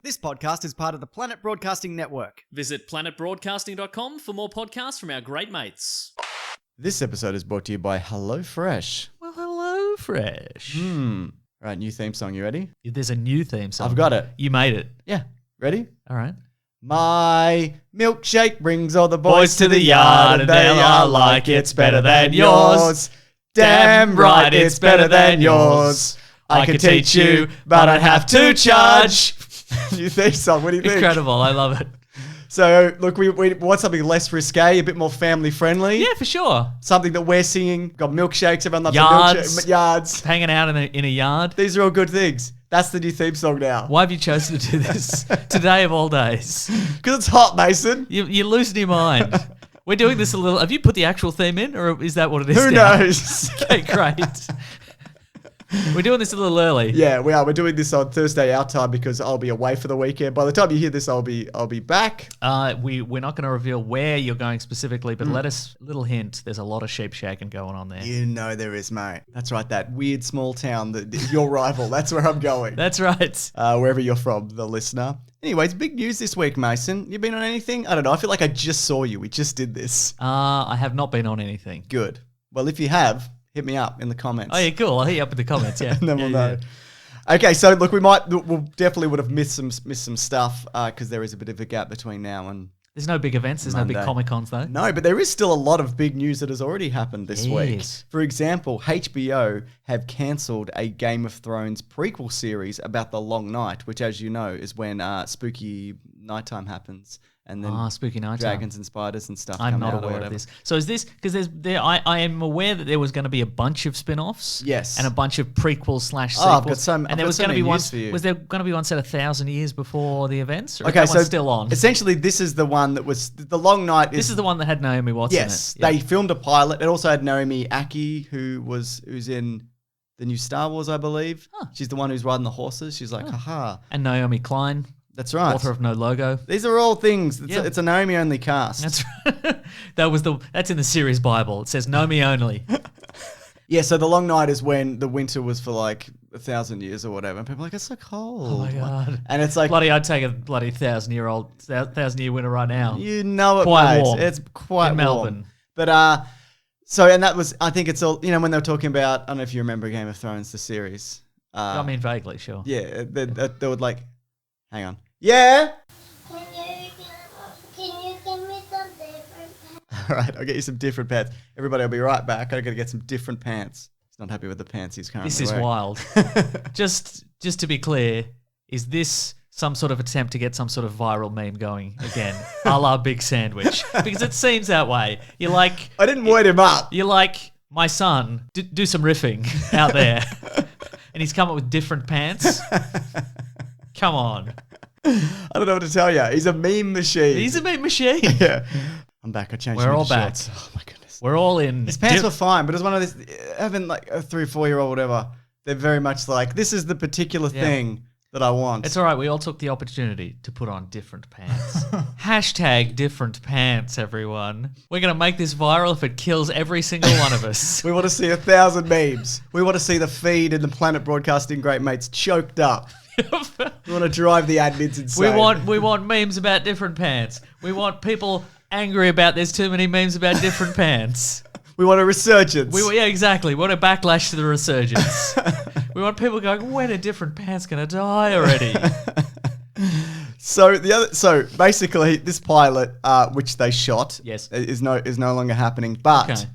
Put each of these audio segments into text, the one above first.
This podcast is part of the Planet Broadcasting Network. Visit planetbroadcasting.com for more podcasts from our great mates. This episode is brought to you by HelloFresh. Well, hello, Fresh. Right, new theme song. You ready? There's a new theme song. I've got it. You made it. Yeah. Ready? All right. My milkshake brings all the boys to the yard and they are like, it's better than yours. Damn right, it's better than yours. I could teach you, but I'd have to charge. New theme song. What do you think? Incredible. I love it. So, look, we want something less risque, a bit more family friendly. Yeah, for sure. Something that we're singing. Got milkshakes. Everyone loves Yards. the yards. Hanging out in a yard. These are all good things. That's the new theme song now. Why have you chosen to do this today of all days? Because it's hot, Mason. You're losing your mind. We're doing this a little... Have you put the actual theme in, or is that what it is Who now? knows? Okay, great. We're doing this a little early. Yeah, we are. We're doing this on Thursday our time because I'll be away for the weekend. By the time you hear this, I'll be back. We're not going to reveal where you're going specifically, but let us little hint. There's a lot of sheep shagging going on there. You know there is, mate. That's right. That weird small town, your rival. That's where I'm going. That's right. Wherever you're from, the listener. Anyways, big news this week, Mason. You been on anything? I don't know. I feel like I just saw you. We just did this. I have not been on anything. Good. Well, if you have, hit me up in the comments. Oh yeah, cool. I'll hit you up in the comments. Yeah, and then we'll know. Okay, so look, we'll definitely would have missed some stuff because there is a bit of a gap between now and. There's no big events. There's Monday. no big Comic Cons though. No, but there is still a lot of big news that has already happened this week. For example, HBO have cancelled a Game of Thrones prequel series about the Long Night, which, as you know, is when spooky nighttime happens. And then spooky nighttime. Dragons and spiders and stuff. I'm not aware of this. So is this because I am aware that there was going to be a bunch of spin-offs. Yes. And a bunch of prequels / sequels. I've got some. And there was going to be one. Was there going to be one set 1,000 years before the events? Or okay, is that one still on. Essentially, this is the one that was the Long Night. This is the one that had Naomi Watts in it. Yes, they filmed a pilot. It also had Naomi Aki, who's in the new Star Wars, I believe. Huh. She's the one who's riding the horses. She's like, haha. And Naomi Klein. That's right. Author of No Logo. These are all things. It's a Naomi only cast. That's right. That's in the series Bible. It says Naomi only. Yeah, so the Long Night is when the winter was for like 1,000 years or whatever. And people are like, it's so cold. Oh my God. And it's like... I'd take a bloody 1,000-year winter right now. You know it, quite mate. warm. It's quite in warm. Melbourne. But, so, and that was, I think it's all, when they were talking about, I don't know if you remember Game of Thrones, the series. I mean, vaguely, sure. Yeah, they would like, hang on. Yeah? Can you give me some different pants? All right, I'll get you some different pants. Everybody, I'll be right back. I got to get some different pants. He's not happy with the pants he's currently This is wearing. wild. Just to be clear, is this some sort of attempt to get some sort of viral meme going again, a la Big Sandwich? Because it seems that way. You're like... I didn't wait him up. You're like, my son, do some riffing out there. And he's come up with different pants. Come on. I don't know what to tell you. He's a meme machine. He's a meme machine. Yeah. I'm back. I changed We're them all into back. shorts. Oh my goodness. We're all in. His pants were fine, but it was one of these, having like a 3 or 4 year old, whatever, they're very much like, this is the particular thing that I want. It's all right. We all took the opportunity to put on different pants. Hashtag different pants, everyone. We're going to make this viral if it kills every single one of us. We want to see 1,000 memes. We want to see the feed in the Planet Broadcasting Great Mates choked up. We want to drive the admins insane. We want memes about different pants. We want people angry about there's too many memes about different pants. We want a resurgence. Yeah, exactly. We want a backlash to the resurgence. We want people going, when are different pants going to die already? So basically, this pilot, which they shot, Yes. is no longer happening. But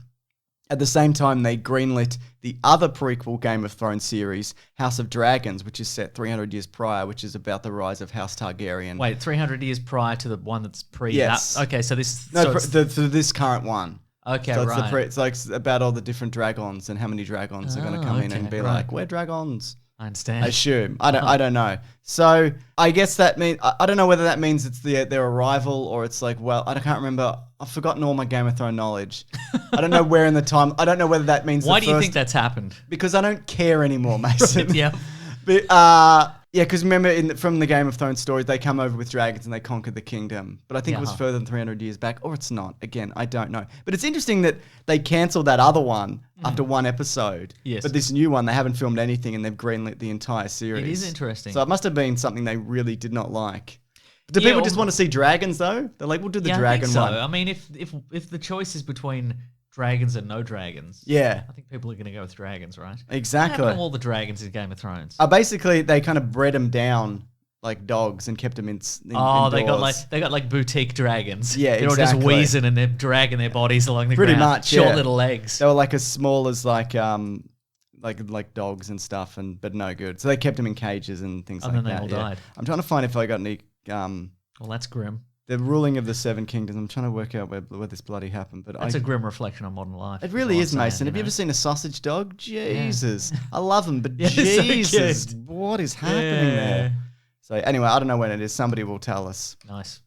at the same time, they greenlit the other prequel Game of Thrones series, House of Dragons, which is set 300 years prior, which is about the rise of House Targaryen. Wait, 300 years prior to the one that's pre Yes. that? Okay, so this... this current one. Okay, So right. it's like about all the different dragons and how many dragons are going to come in and be like, we're dragons. I understand. I assume. I don't know. So I guess that means I don't know whether that means it's their arrival or it's like, well, I can't remember. I've forgotten all my Game of Thrones knowledge. I don't know where in the time. I don't know whether that means. Why do you think that's happened? Because I don't care anymore, Mason. Yeah. But Yeah, because remember from the Game of Thrones stories, they come over with dragons and they conquer the kingdom. But I think it was further than 300 years back, or it's not. Again, I don't know. But it's interesting that they cancelled that other one after one episode. Yes. But this new one, they haven't filmed anything and they've greenlit the entire series. It is interesting. So it must have been something they really did not like. Do people just want to see dragons, though? They're like, we'll do the dragon I think so. one. I mean, if the choice is between dragons and no dragons, Yeah, I think people are going to go with dragons, right? exactly. What happened to all the dragons in Game of Thrones? Basically, they kind of bred them down like dogs and kept them in Oh, indoors. they got like boutique dragons. Yeah, they're all exactly. just wheezing and they're dragging their bodies along the Pretty ground. much, Short yeah. little legs. They were like as small as like dogs and stuff, but no good. So they kept them in cages and things like And then that. they all yeah. died. I'm trying to find if I got any Well, that's grim. the ruling of the Seven Kingdoms. I'm trying to work out where this bloody happened, but That's a grim reflection on modern life. it really what is, I'm Mason. saying, Have you know? ever seen a sausage dog? Jesus, I love them, but Yeah, they're so Jesus, cute. what is happening there? So anyway, I don't know when it is. Somebody will tell us. Nice.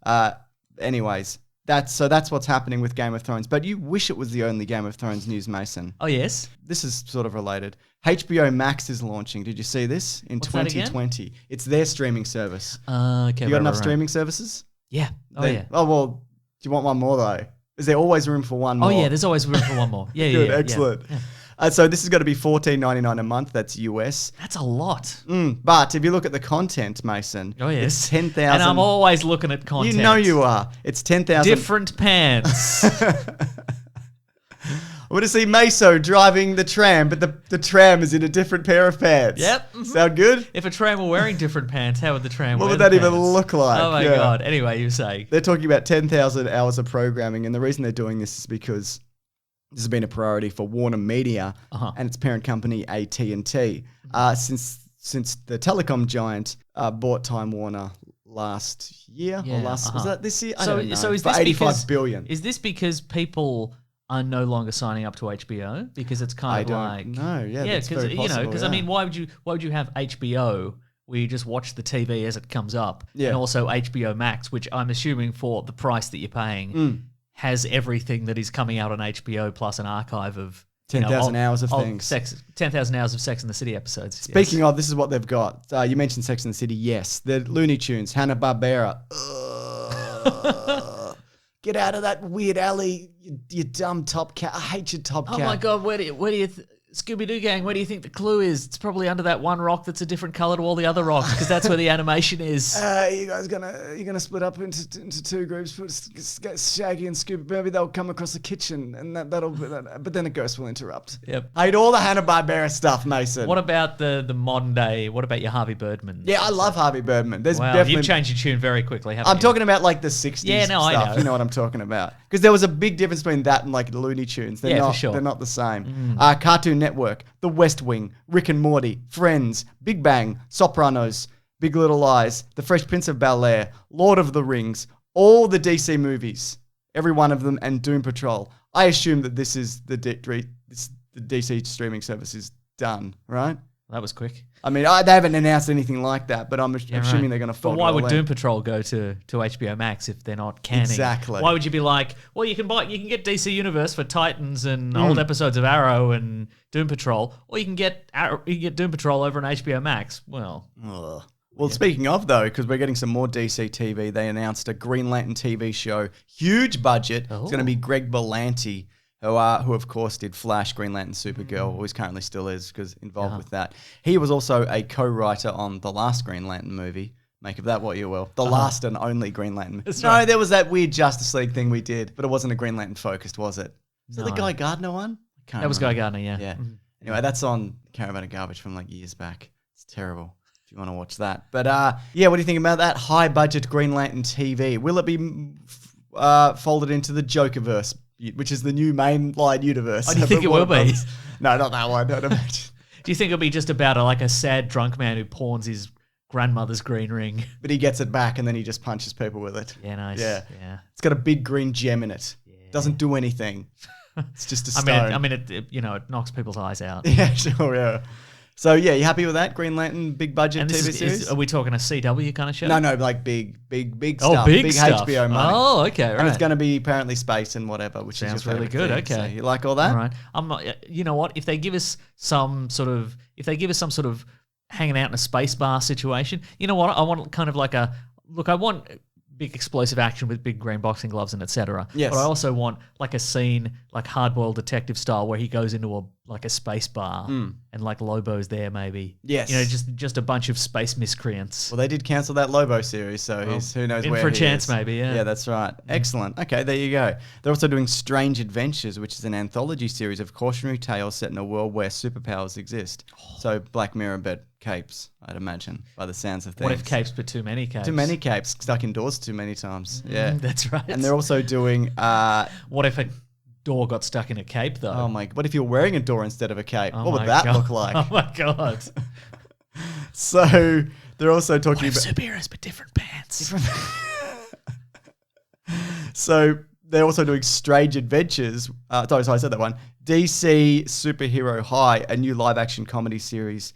Anyways, that's what's happening with Game of Thrones. But you wish it was the only Game of Thrones news, Mason. Oh, yes? This is sort of related. HBO Max is launching. Did you see this in What's that again? 2020? It's their streaming service. Okay. You got enough streaming services? Yeah. Oh, They- yeah. Oh well. Do you want one more though? Is there always room for one more? Oh, yeah. There's always room for one more. Yeah, Good, yeah. excellent. Yeah. So this is going to be $14.99 a month. That's US. That's a lot. But if you look at the content, Mason, Oh, yes. it's 10,000. And I'm always looking at content. You know you are. It's 10,000. Different pants. I want to see Meso driving the tram, but the tram is in a different pair of pants. Yep. Mhm. Sound good? If a tram were wearing different pants, how would the tram What wear would the that even pants? look like? Oh, my Yeah. God. Anyway, you say. They're talking about 10,000 hours of programming, and the reason they're doing this is because this has been a priority for Warner Media and its parent company AT&T since the telecom giant bought Time Warner last year or was that this year? I don't know. So is for this 85 because, billion. Is this because people are no longer signing up to HBO because it's kind of like know. Yeah, that's because very possible, I mean, why would you have HBO where you just watch the TV as it comes up, Yeah. and also HBO Max, which I'm assuming for the price that you're paying has everything that is coming out on HBO plus an archive of 10,000 hours of things. 10,000 hours of Sex and the City episodes. Speaking of, this is what they've got. You mentioned Sex and the City. Yes, the Looney Tunes, Hanna-Barbera. Get out of that weird alley, you dumb top cat. I hate your top cat. Oh my God, where do you Scooby-Doo gang, where do you think the clue is? It's probably under that one rock that's a different color to all the other rocks because that's where the animation is. You guys gonna split up into two groups? Put Shaggy and Scooby. Maybe they'll come across the kitchen, and but then a ghost will interrupt. Yep. I hate all the Hanna-Barbera stuff, Mason. What about the modern day? What about your Harvey Birdman? Yeah, I love Harvey Birdman. There's Wow, definitely. you've changed your tune very quickly, haven't I'm you? talking about like the 60s Yeah, no, I stuff. know. You know what I'm talking about. Because there was a big difference between that and like the Looney Tunes. They're Yeah, for not, sure. They're not the same. Cartoon Network, The West Wing, Rick and Morty, Friends, Big Bang, Sopranos, Big Little Lies, The Fresh Prince of Bel-Air, Lord of the Rings, all the DC movies, every one of them, and Doom Patrol. I assume that this is the DC streaming service is done, right? That was quick. I mean, they haven't announced anything like that, but I'm assuming they're going to fold But why it all would in. Doom Patrol go to HBO Max if they're not canning? Exactly. Why would you be like, well, you can get DC Universe for Titans and old episodes of Arrow and Doom Patrol, or you can get Doom Patrol over on HBO Max? Well, Well, speaking of, though, because we're getting some more DC TV, they announced a Green Lantern TV show, huge budget. It's going to be Greg Berlanti, who of course did Flash, Green Lantern, Supergirl, or he currently still is because involved with that. He was also a co-writer on the last Green Lantern movie. Make of that what you will. The last and only Green Lantern. right. There was that weird Justice League thing we did, but it wasn't a Green Lantern focused, was it? Was it the No. Guy Gardner one? that was Guy Gardner, yeah. Yeah. Anyway, that's on Caravan of Garbage from like years back. It's terrible if you want to watch that. But yeah, what do you think about that high budget Green Lantern TV? Will it be folded into the Jokerverse, which is the new mainline universe? Oh, do you think it will be? No, not that one. Don't imagine. Do you think it'll be just about a sad drunk man who pawns his grandmother's green ring? But he gets it back and then he just punches people with it. Yeah, nice. Yeah. Yeah. It's got a big green gem in it. Doesn't do anything. It's just a stone. I mean, it knocks people's eyes out. Yeah, sure, yeah. So yeah, you happy with that? Green Lantern, big budget And TV this series? are we talking a CW kind of show? No, like big Oh, stuff. big stuff. HBO money. Oh, okay, right. And it's going to be apparently space and whatever, which Sounds is your really favorite good. thing. Okay. So you like all that? All right. I'm not. You know what? If they give us some sort of hanging out in a space bar situation. You know what? I want kind of like I want big explosive action with big green boxing gloves and etc. Yes. But I also want like a scene like hard-boiled detective style where he goes into a space bar and like Lobo's there maybe. Yes. You know, just a bunch of space miscreants. Well, they did cancel that Lobo series, so who knows in where for a he chance is. maybe, yeah. Yeah, that's right. Excellent. Okay, there you go. They're also doing Strange Adventures, which is an anthology series of cautionary tales set in a world where superpowers exist. So Black Mirror, but capes, I'd imagine, by the sounds of things. What if capes but too many capes? Too many capes, stuck indoors too many times. Yeah, That's right. and they're also doing. What if a door got stuck in a cape though? Oh my! What if you're wearing a door instead of a cape? Oh What would my that God. look like? Oh my God. So they're also talking about. superheroes but different pants? So they're also doing Strange Adventures. Sorry, I said that one. DC Superhero High, a new live-action comedy series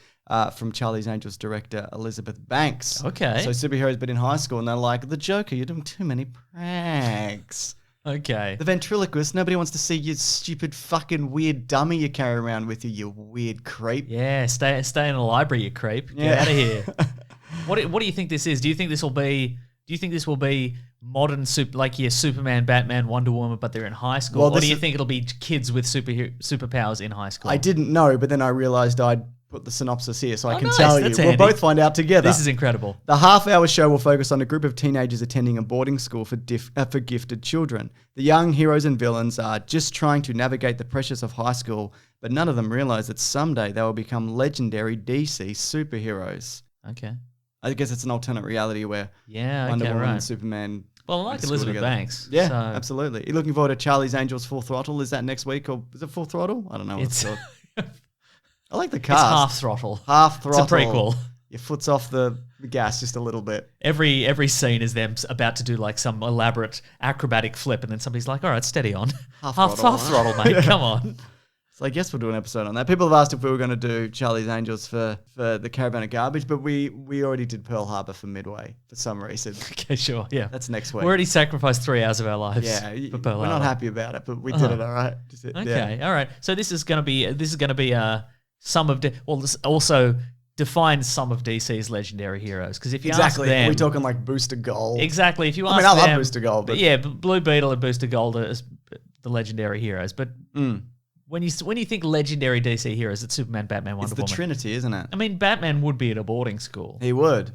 from Charlie's Angels director Elizabeth Banks. Okay. So superheroes, but in high school, and they're like, the Joker, you're doing too many pranks. Okay. The ventriloquist, nobody wants to see your stupid fucking weird dummy you carry around with you, you weird creep. Yeah, stay in the library, you creep. Get Yeah. out of here. What do you think this is? Do you think this will be modern like your Superman, Batman, Wonder Woman, but they're in high school? Well, or do you think it'll be kids with superpowers in high school? I didn't know, but then I realized I'd put the synopsis here so I Oh, can nice, tell you. that's We'll handy. both find out together. This is incredible. The half-hour show will focus on a group of teenagers attending a boarding school for gifted children. The young heroes and villains are just trying to navigate the pressures of high school, but none of them realize that someday they will become legendary DC superheroes. Okay. I guess it's an alternate reality where Yeah, Wonder okay, Woman and right. Superman. Well, I went like to school Elizabeth together. Banks. Yeah, so absolutely. You're looking forward to Charlie's Angels Full Throttle? Is that next week, or is it Full Throttle? I don't know what it's It's called. I like the it's cast. half throttle. Half throttle. It's a prequel. Your foot's off the gas just a little bit. Every scene is them about to do like some elaborate acrobatic flip, and then somebody's like, "All right, steady on, Half half throttle. throttle, mate. Come on." So I guess we'll do an episode on that. People have asked if we were going to do Charlie's Angels for the Caravan of Garbage, but we already did Pearl Harbor for Midway for some reason. Okay, sure, yeah. That's next week. We already sacrificed 3 hours of our lives. Yeah, for Pearl we're not Harbor. happy about it, but we did it all right. Okay, all right. So this is gonna be some of this also defines some of DC's legendary heroes, because if you Exactly. ask them, We're talking like Booster Gold. exactly. If you I ask mean, I love them, Booster Gold, but- yeah, Blue Beetle and Booster Gold are the legendary heroes. But when you think legendary DC heroes, it's Superman, Batman, Wonder It's the Woman. Trinity, isn't it? I mean, Batman would be at a boarding school, He would.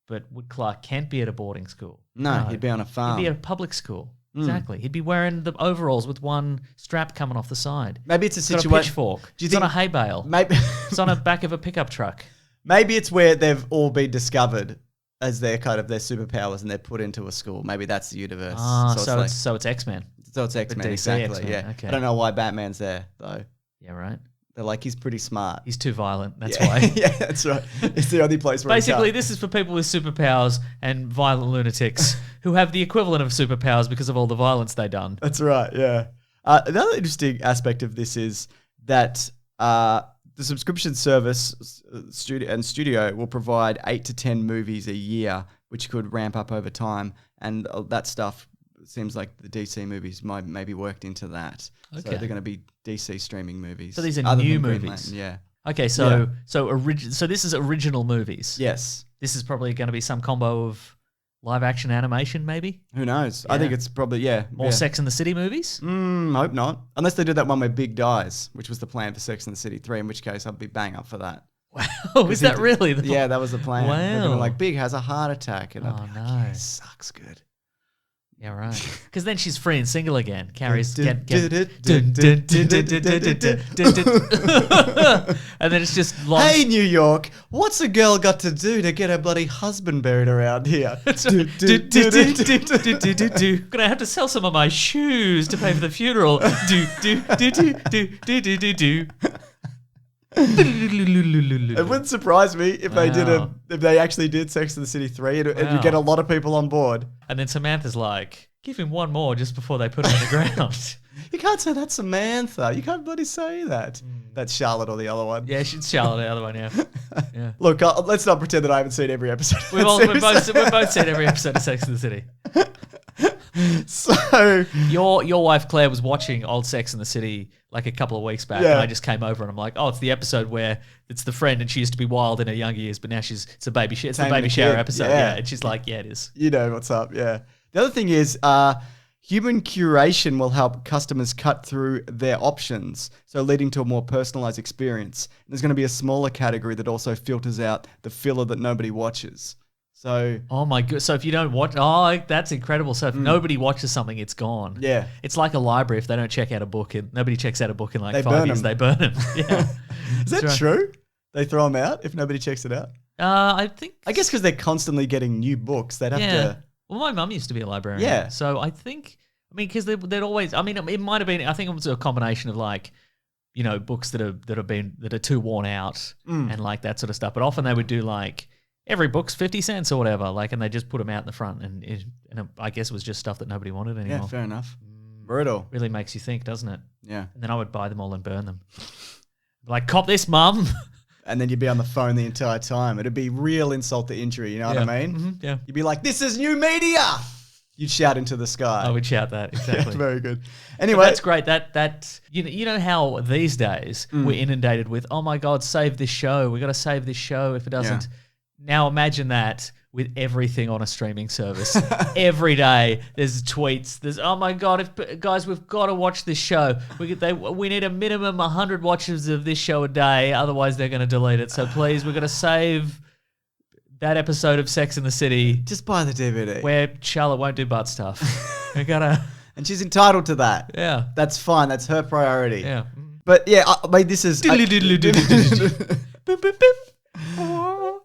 but would Clark Kent be at a boarding school? No, he'd be on a He'd farm. be at a public school. Exactly. He'd be wearing the overalls with one strap coming off the side. Maybe it's a He's got a situation. pitchfork. Do you It's on think- a hay bale. Maybe, It's on the back of a pickup truck. maybe it's where they've all been discovered as their kind of their superpowers, and they're put into a school. Maybe that's the universe. Ah, so, so it's it's X-Men. X-Men, DC exactly. X-Men, Yeah. okay. I don't know why Batman's there though. Yeah, right. They're like, he's pretty smart. He's too violent. That's yeah. why. Yeah, that's right. It's the only place where Basically, he this is for people with superpowers and violent lunatics who have the equivalent of superpowers because of all the violence they done. That's right, yeah. Another interesting aspect of this is that the subscription service studio will provide 8 to 10 movies a year, which could ramp up over time. And that stuff seems like the DC movies might maybe worked into that. So Okay. they're going to be DC streaming movies. So these are other new than Green movies? Lantern, yeah. Okay, so so this is original movies. Yes. This is probably going to be some combo of live action animation, maybe Who knows? I think Yeah. it's probably, yeah. more yeah. Sex and the City movies. Hope not. Unless they do that one where Big dies, which was the plan for Sex and the City 3, in which case I'd be bang up for that. Oh, is that really? Yeah, that was the plan. They're gonna Wow. like, Big has a heart attack. And I'd Oh, be no. like, yeah, sucks good. Yeah, right. Because then she's free and single again. Carrie's Dun, get. dun, Dun, dun, dun, dun, dun, dun, dun, dun, dun, dun. And then it's just long. Hey, New York, what's a girl got to do to get her bloody husband buried around here? Gonna have to sell some of my shoes to pay for the funeral. Do do do do do do do do do. It wouldn't surprise me if they did Wow. if they actually did Sex and the City 3 and you Wow. get a lot of people on board. And then Samantha's like, give him one more just before they put him on the ground. You can't say that's Samantha. You can't bloody say that. That's Charlotte or the other one. Yeah, she's Charlotte, the other one, yeah. Yeah. Look, let's not pretend that I haven't seen every episode. of We've that series. both seen every episode of Sex and the City. So Your wife Claire was watching old Sex in the City like a couple of weeks back, Yeah. and I just came over and I'm like, oh, it's the episode where it's the friend and she used to be wild in her younger years, but now it's a baby it's the Taming baby the shower kid. episode. Yeah. Yeah. And she's like, yeah, it is. you know what's up, yeah. The other thing is human curation will help customers cut through their options, so leading to a more personalized experience. And there's going to be a smaller category that also filters out the filler that nobody watches. So Oh my god! So if you don't watch, that's incredible. So if nobody watches something, it's gone. Yeah. it's like a library. If they don't check out a book, and nobody checks out a book in like They 5 burn years, 'em. they burn them. Yeah, is that right. true? They throw them out if nobody checks it out? I think. I guess because they're constantly getting new books, they'd have Yeah. to. Well, my mum used to be a librarian. Yeah. So I think, because they'd always. I mean, it might have been. I think it was a combination of like, books that are too worn out and like that sort of stuff. But often they would do like every book's 50 cents or whatever, like, and they just put them out in the front, and I guess it was just stuff that nobody wanted anymore. Yeah, fair enough. Brutal. Really makes you think, doesn't it? Yeah. And then I would buy them all and burn them. Like, cop this, mum. And then you'd be on the phone the entire time. It'd be real insult to injury, you know what I mean? Mm-hmm, yeah. You'd be like, this is new media! You'd shout into the sky. I would shout that, exactly. Very good. But Anyway. that's great. That you know how these days we're inundated with, oh my God, save this show. We got to save this show if it doesn't. Now imagine that with everything on a streaming service. Every day there's tweets. There's, oh my God, guys, we've got to watch this show. We need a minimum 100 watches of this show a day. Otherwise they're going to delete it. So please, we've got to save that episode of Sex in the City Just buy the DVD. where Charlotte won't do butt stuff. We got to, And she's entitled to that. yeah. That's fine. That's her priority. Yeah. But yeah, I mean, this is...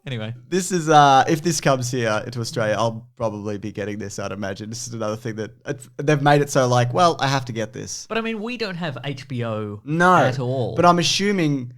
Anyway. This is, if this comes here into Australia, I'll probably be getting this, I'd imagine. This is another thing that they've made it so like, well, I have to get this. But I mean, we don't have HBO No. at all. But I'm assuming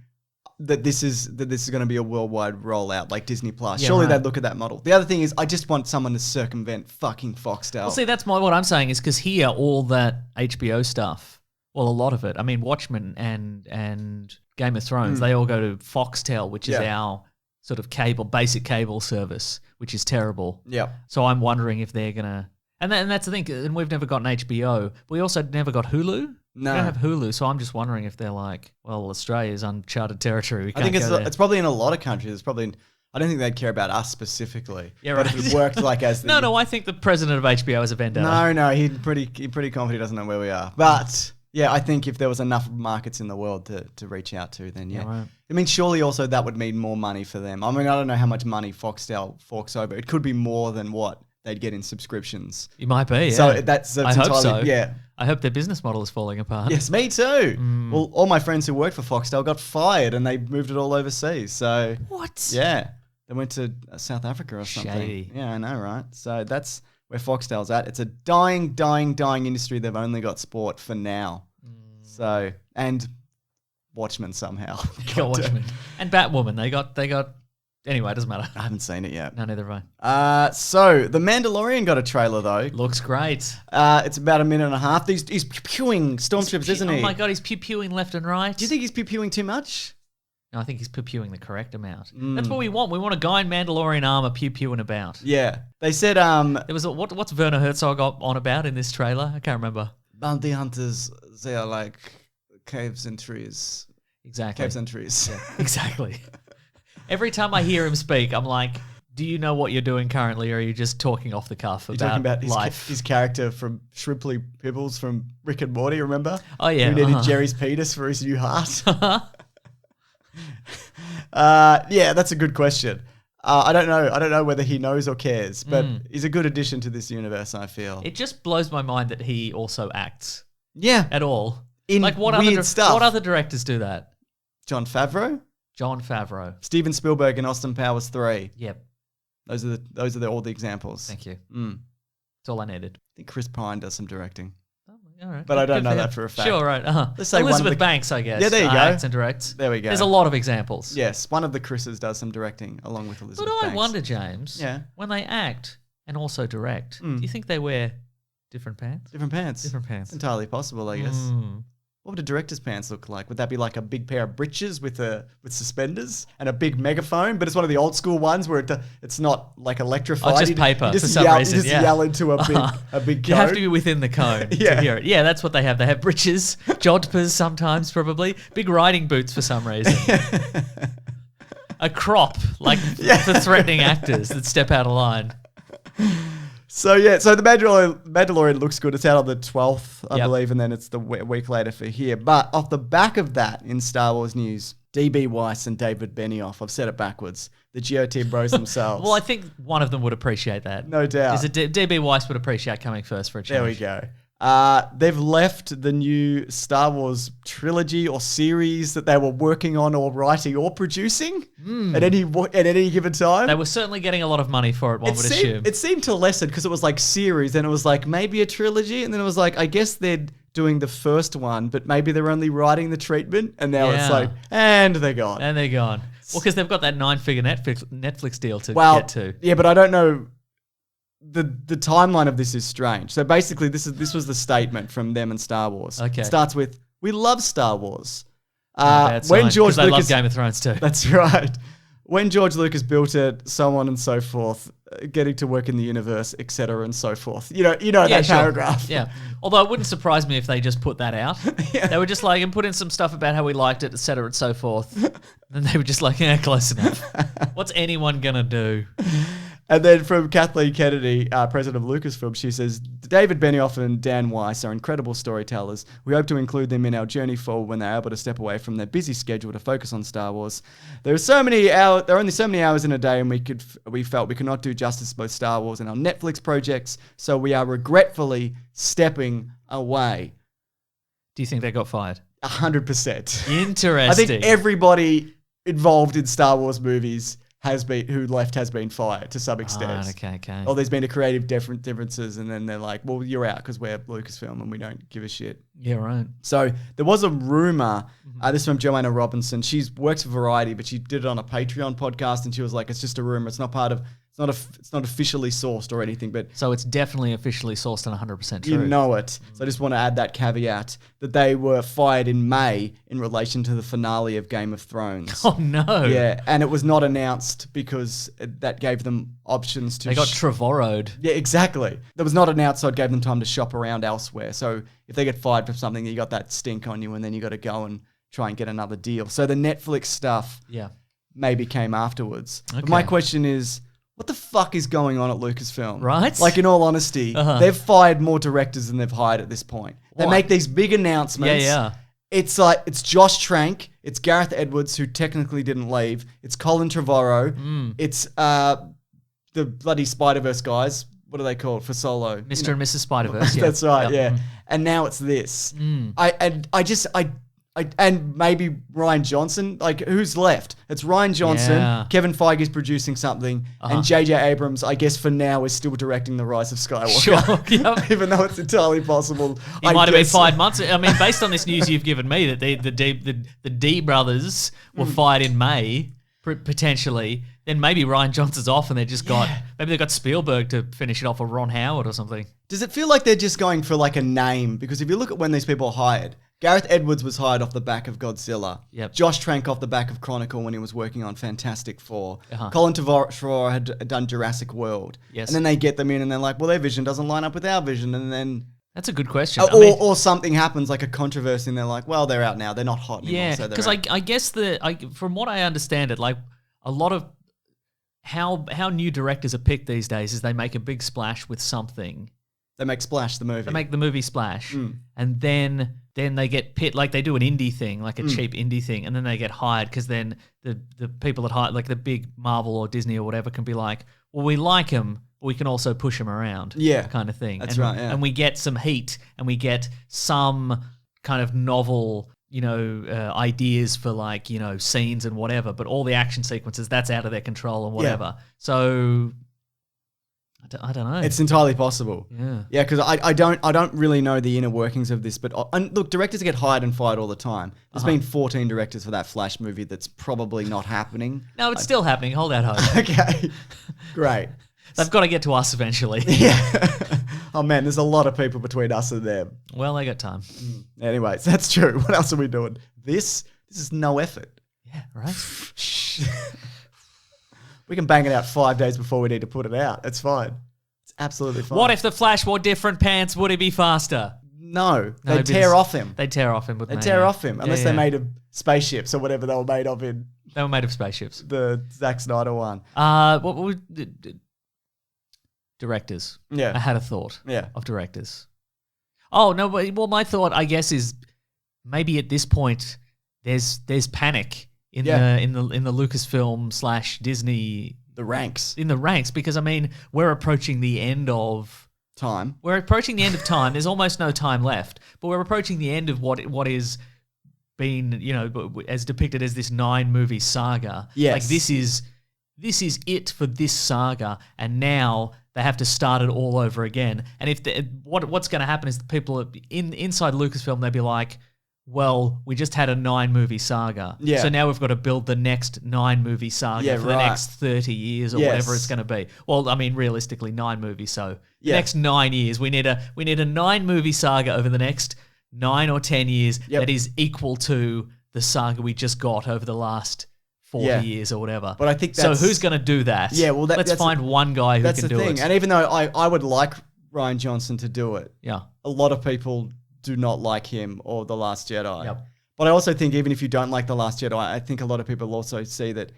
that this is going to be a worldwide rollout like Disney Plus. Yeah, Surely right. they'd look at that model. The other thing is I just want someone to circumvent fucking Foxtel. Well, see, that's what I'm saying is because here, all that HBO stuff, well, a lot of it, I mean, Watchmen and Game of Thrones, they all go to Foxtel, which is our sort of basic cable service, which is terrible. Yeah. So I'm wondering if they're going to... And that's the thing, and we've never gotten HBO. We also never got Hulu. No. We don't have Hulu, so I'm just wondering if they're like, well, Australia's uncharted territory. We I can't think go there. it's probably in a lot of countries. It's probably I don't think they'd care about us specifically. Yeah, But right. if it worked like as the No, I think the president of HBO is a vendetta. No, he's pretty confident he doesn't know where we are. But yeah, I think if there was enough markets in the world to reach out to, then yeah. right. I mean, surely also that would mean more money for them. I mean, I don't know how much money Foxtel forks over. It could be more than what they'd get in subscriptions. You might be, yeah. So that's I hope entirely, so. yeah. I hope their business model is falling apart. Yes, me too. Well, all my friends who worked for Foxtel got fired and they moved it all overseas. So What? yeah, they went to South Africa or something. Shady. Yeah, I know, right? So that's where Foxtel's at. It's a dying industry. They've only got sport for now. So, and Watchmen somehow. Got Watchmen. And Batwoman. They got. Anyway, it doesn't matter. I haven't seen it yet. No, neither have I. So The Mandalorian got a trailer though. Looks great. It's about a minute and a half. He's pew-pewing stormtroopers, isn't he? Oh my God, he's pew-pewing left and right. Do you think he's pew-pewing too much? No, I think he's pew-pewing the correct amount. That's what we want. We want a guy in Mandalorian armor pew-pewing about. Yeah. They said There was what's Werner Herzog on about in this trailer? I can't remember. bounty hunters, they are like caves and trees. Exactly. Caves and trees. Exactly. Every time I hear him speak, I'm like, do you know what you're doing currently, or are you just talking off the cuff You're talking about life? his character from Shrimply Pibbles from Rick and Morty, remember? Oh, yeah, Who needed uh-huh. Jerry's penis for his new heart. Yeah, that's a good question. I don't know whether he knows or cares, but he's a good addition to this universe, I feel. It just blows my mind that he also acts Yeah. at all. In Like what weird other stuff. What other directors do that? John Favreau, John Favreau. Steven Spielberg, and Austin Powers 3. Yep. Those are all the examples. Thank you. Mm. That's all I needed. I think Chris Pine does some directing. Oh, all right. But I don't Good know for that him. for a fact. Sure, right. Uh-huh. Let's say one of Elizabeth the- Banks, I guess. Yeah, there you go. Acts and directs. There we go. There's a lot of examples. Yes, one of the Chris's does some directing along with Elizabeth But I Banks. wonder, James, Yeah. when they act and also direct, do you think they wear different pants? Different pants. Different pants. Entirely possible, I guess. Mm. What would a director's pants look like? Would that be like a big pair of breeches with suspenders and a big megaphone? But it's one of the old school ones where it's not like electrified. Oh, just paper you just for some reason. You just yell into a big cone. You have to be within the cone Yeah. to hear it. Yeah, that's what they have. They have breeches, jodhpurs sometimes probably, big riding boots for some reason. A crop, like for threatening actors that step out of line. So the Mandalorian looks good. It's out on the 12th, I Yep. believe, and then it's the week later for here. But off the back of that, in Star Wars news, DB Weiss and David Benioff, I've said it backwards, the GOT bros themselves. Well, I think one of them would appreciate that. No doubt. Is it DB Weiss would appreciate coming first for a change. There we go. They've left the new Star Wars trilogy or series that they were working on or writing or producing at any given time. They were certainly getting a lot of money for it, one would assume. It seemed to lessen because it was like series, and it was like maybe a trilogy, and then it was like, I guess they're doing the first one, but maybe they're only writing the treatment, and now it's like, and they're gone. And they're gone. Well, because they've got that 9-figure Netflix deal to get to. Yeah, but I don't know. The timeline of this is strange. So basically, this was the statement from them and Star Wars. Okay. It starts with, "We love Star Wars." Bad sign, When George 'cause they Lucas, love Game of Thrones too. that's right. When George Lucas built it, so on and so forth, getting to work in the universe, etc. and so forth. You know that sure. paragraph. Yeah. Although it wouldn't surprise me if they just put that out. They were just like, and put in some stuff about how we liked it, etc. and so forth. And they were just like, yeah, close enough. What's anyone gonna do? And then from Kathleen Kennedy, president of Lucasfilm, she says, David Benioff and Dan Weiss are incredible storytellers. We hope to include them in our journey forward when they're able to step away from their busy schedule to focus on Star Wars. There are only so many hours in a day, and we felt we could not do justice to both Star Wars and our Netflix projects, so we are regretfully stepping away. Do you think they got fired? 100%. Interesting. I think everybody involved in Star Wars movies has been fired to some extent. Okay. Or there's been a creative differences, and then they're like, well, you're out because we're Lucasfilm and we don't give a shit. Yeah, right. So there was a rumor, this is from Joanna Robinson. She works for Variety, but she did it on a Patreon podcast, and she was like, it's just a rumor. It's not officially sourced or anything, but So it's definitely officially sourced and 100% true. you know it. So I just want to add that caveat that they were fired in May in relation to the finale of Game of Thrones. Oh, no. Yeah, and it was not announced because that gave them options to... They got Trevorrowed. Yeah, exactly. That was not announced, so it gave them time to shop around elsewhere. So if they get fired for something, you got that stink on you, and then you got to go and try and get another deal. So the Netflix stuff maybe came afterwards. Okay. But my question is, what the fuck is going on at Lucasfilm? Right? Like, in all honesty, they've fired more directors than they've hired at this point. They What? make these big announcements. Yeah. It's like, it's Josh Trank, it's Gareth Edwards, who technically didn't leave, it's Colin Trevorrow, it's the bloody Spider-Verse guys. What are they called for Solo? Mr. and Mrs. Spider-Verse. That's right, Yep. yeah. And now it's this. And maybe Ryan Johnson. Like, who's left? It's Ryan Johnson. Yeah. Kevin Feige's producing something, and J.J. Abrams, I guess for now, is still directing The Rise of Skywalker. Sure. Yep. Even though it's entirely possible. It might have been 5 months. I mean, based on this news you've given me, that the D brothers were fired in May, potentially. Then maybe Ryan Johnson's off, and maybe they got Spielberg to finish it off, or Ron Howard or something. Does it feel like they're just going for like a name? Because if you look at when these people are hired, Gareth Edwards was hired off the back of Godzilla. Yep. Josh Trank off the back of Chronicle when he was working on Fantastic Four. Uh-huh. Colin Trevorrow had done Jurassic World. Yes. And then they get them in and they're like, well, their vision doesn't line up with our vision. And then... That's a good question. Or something happens, like a controversy, and they're like, well, they're out now. They're not hot anymore. Yeah, so because I guess from what I understand it, like a lot of how new directors are picked these days is they make a big splash with something. They make Splash, the movie. They make the movie splash, and then they get pit, like they do an indie thing, like a cheap indie thing, and then they get hired because then the people that hire, like the big Marvel or Disney or whatever, can be like, well, we like him, but we can also push him around, kind of thing. That's right. Yeah. And we get some heat, and we get some kind of novel, ideas for like, scenes and whatever, but all the action sequences, that's out of their control and whatever. So I don't know. It's entirely possible. Yeah. Yeah, because I don't really know the inner workings of this, but and look, directors get hired and fired all the time. There's been 14 directors for that Flash movie that's probably not happening. No, it's still happening. Hold out hope. Okay, great. They've got to get to us eventually. Yeah. Oh man, there's a lot of people between us and them. Well, they got time. Anyways, that's true. What else are we doing? This is no effort. Yeah, right. We can bang it out 5 days before we need to put it out. It's fine. It's absolutely fine. What if the Flash wore different pants? Would he be faster? No, they tear off him. They tear off him, wouldn't They they? tear Yeah. off him unless they're made of spaceships or whatever they were made of in They were made of spaceships. the Zack Snyder one. What would directors? Yeah. I had a thought. Yeah. Of directors. Oh no! Well, my thought, I guess, is maybe at this point there's panic in the Lucasfilm / Disney The ranks. in the ranks, because I mean we're approaching the end of Time. We're approaching the end of time. There's almost no time left, but we're approaching the end of what is been, as depicted as this 9-movie saga. Yes. Like this is it for this saga, and now they have to start it all over again. And if what's going to happen is the people inside Lucasfilm, they'll be like, well, we just had a 9-movie saga. Yeah. So now we've got to build the next 9-movie saga for the next 30 years or whatever it's going to be. Well, I mean, realistically, 9 movies. So the next 9 years, we need a 9-movie saga over the next 9 or 10 years that is equal to the saga we just got over the last 40 years or whatever. But I think so. Who's going to do that? Yeah, well, let's find one guy who that's can the do thing. it. And even though I would like Rian Johnson to do it, Yeah. a lot of people do not like him or The Last Jedi. Yep. But I also think even if you don't like The Last Jedi, I think a lot of people also see that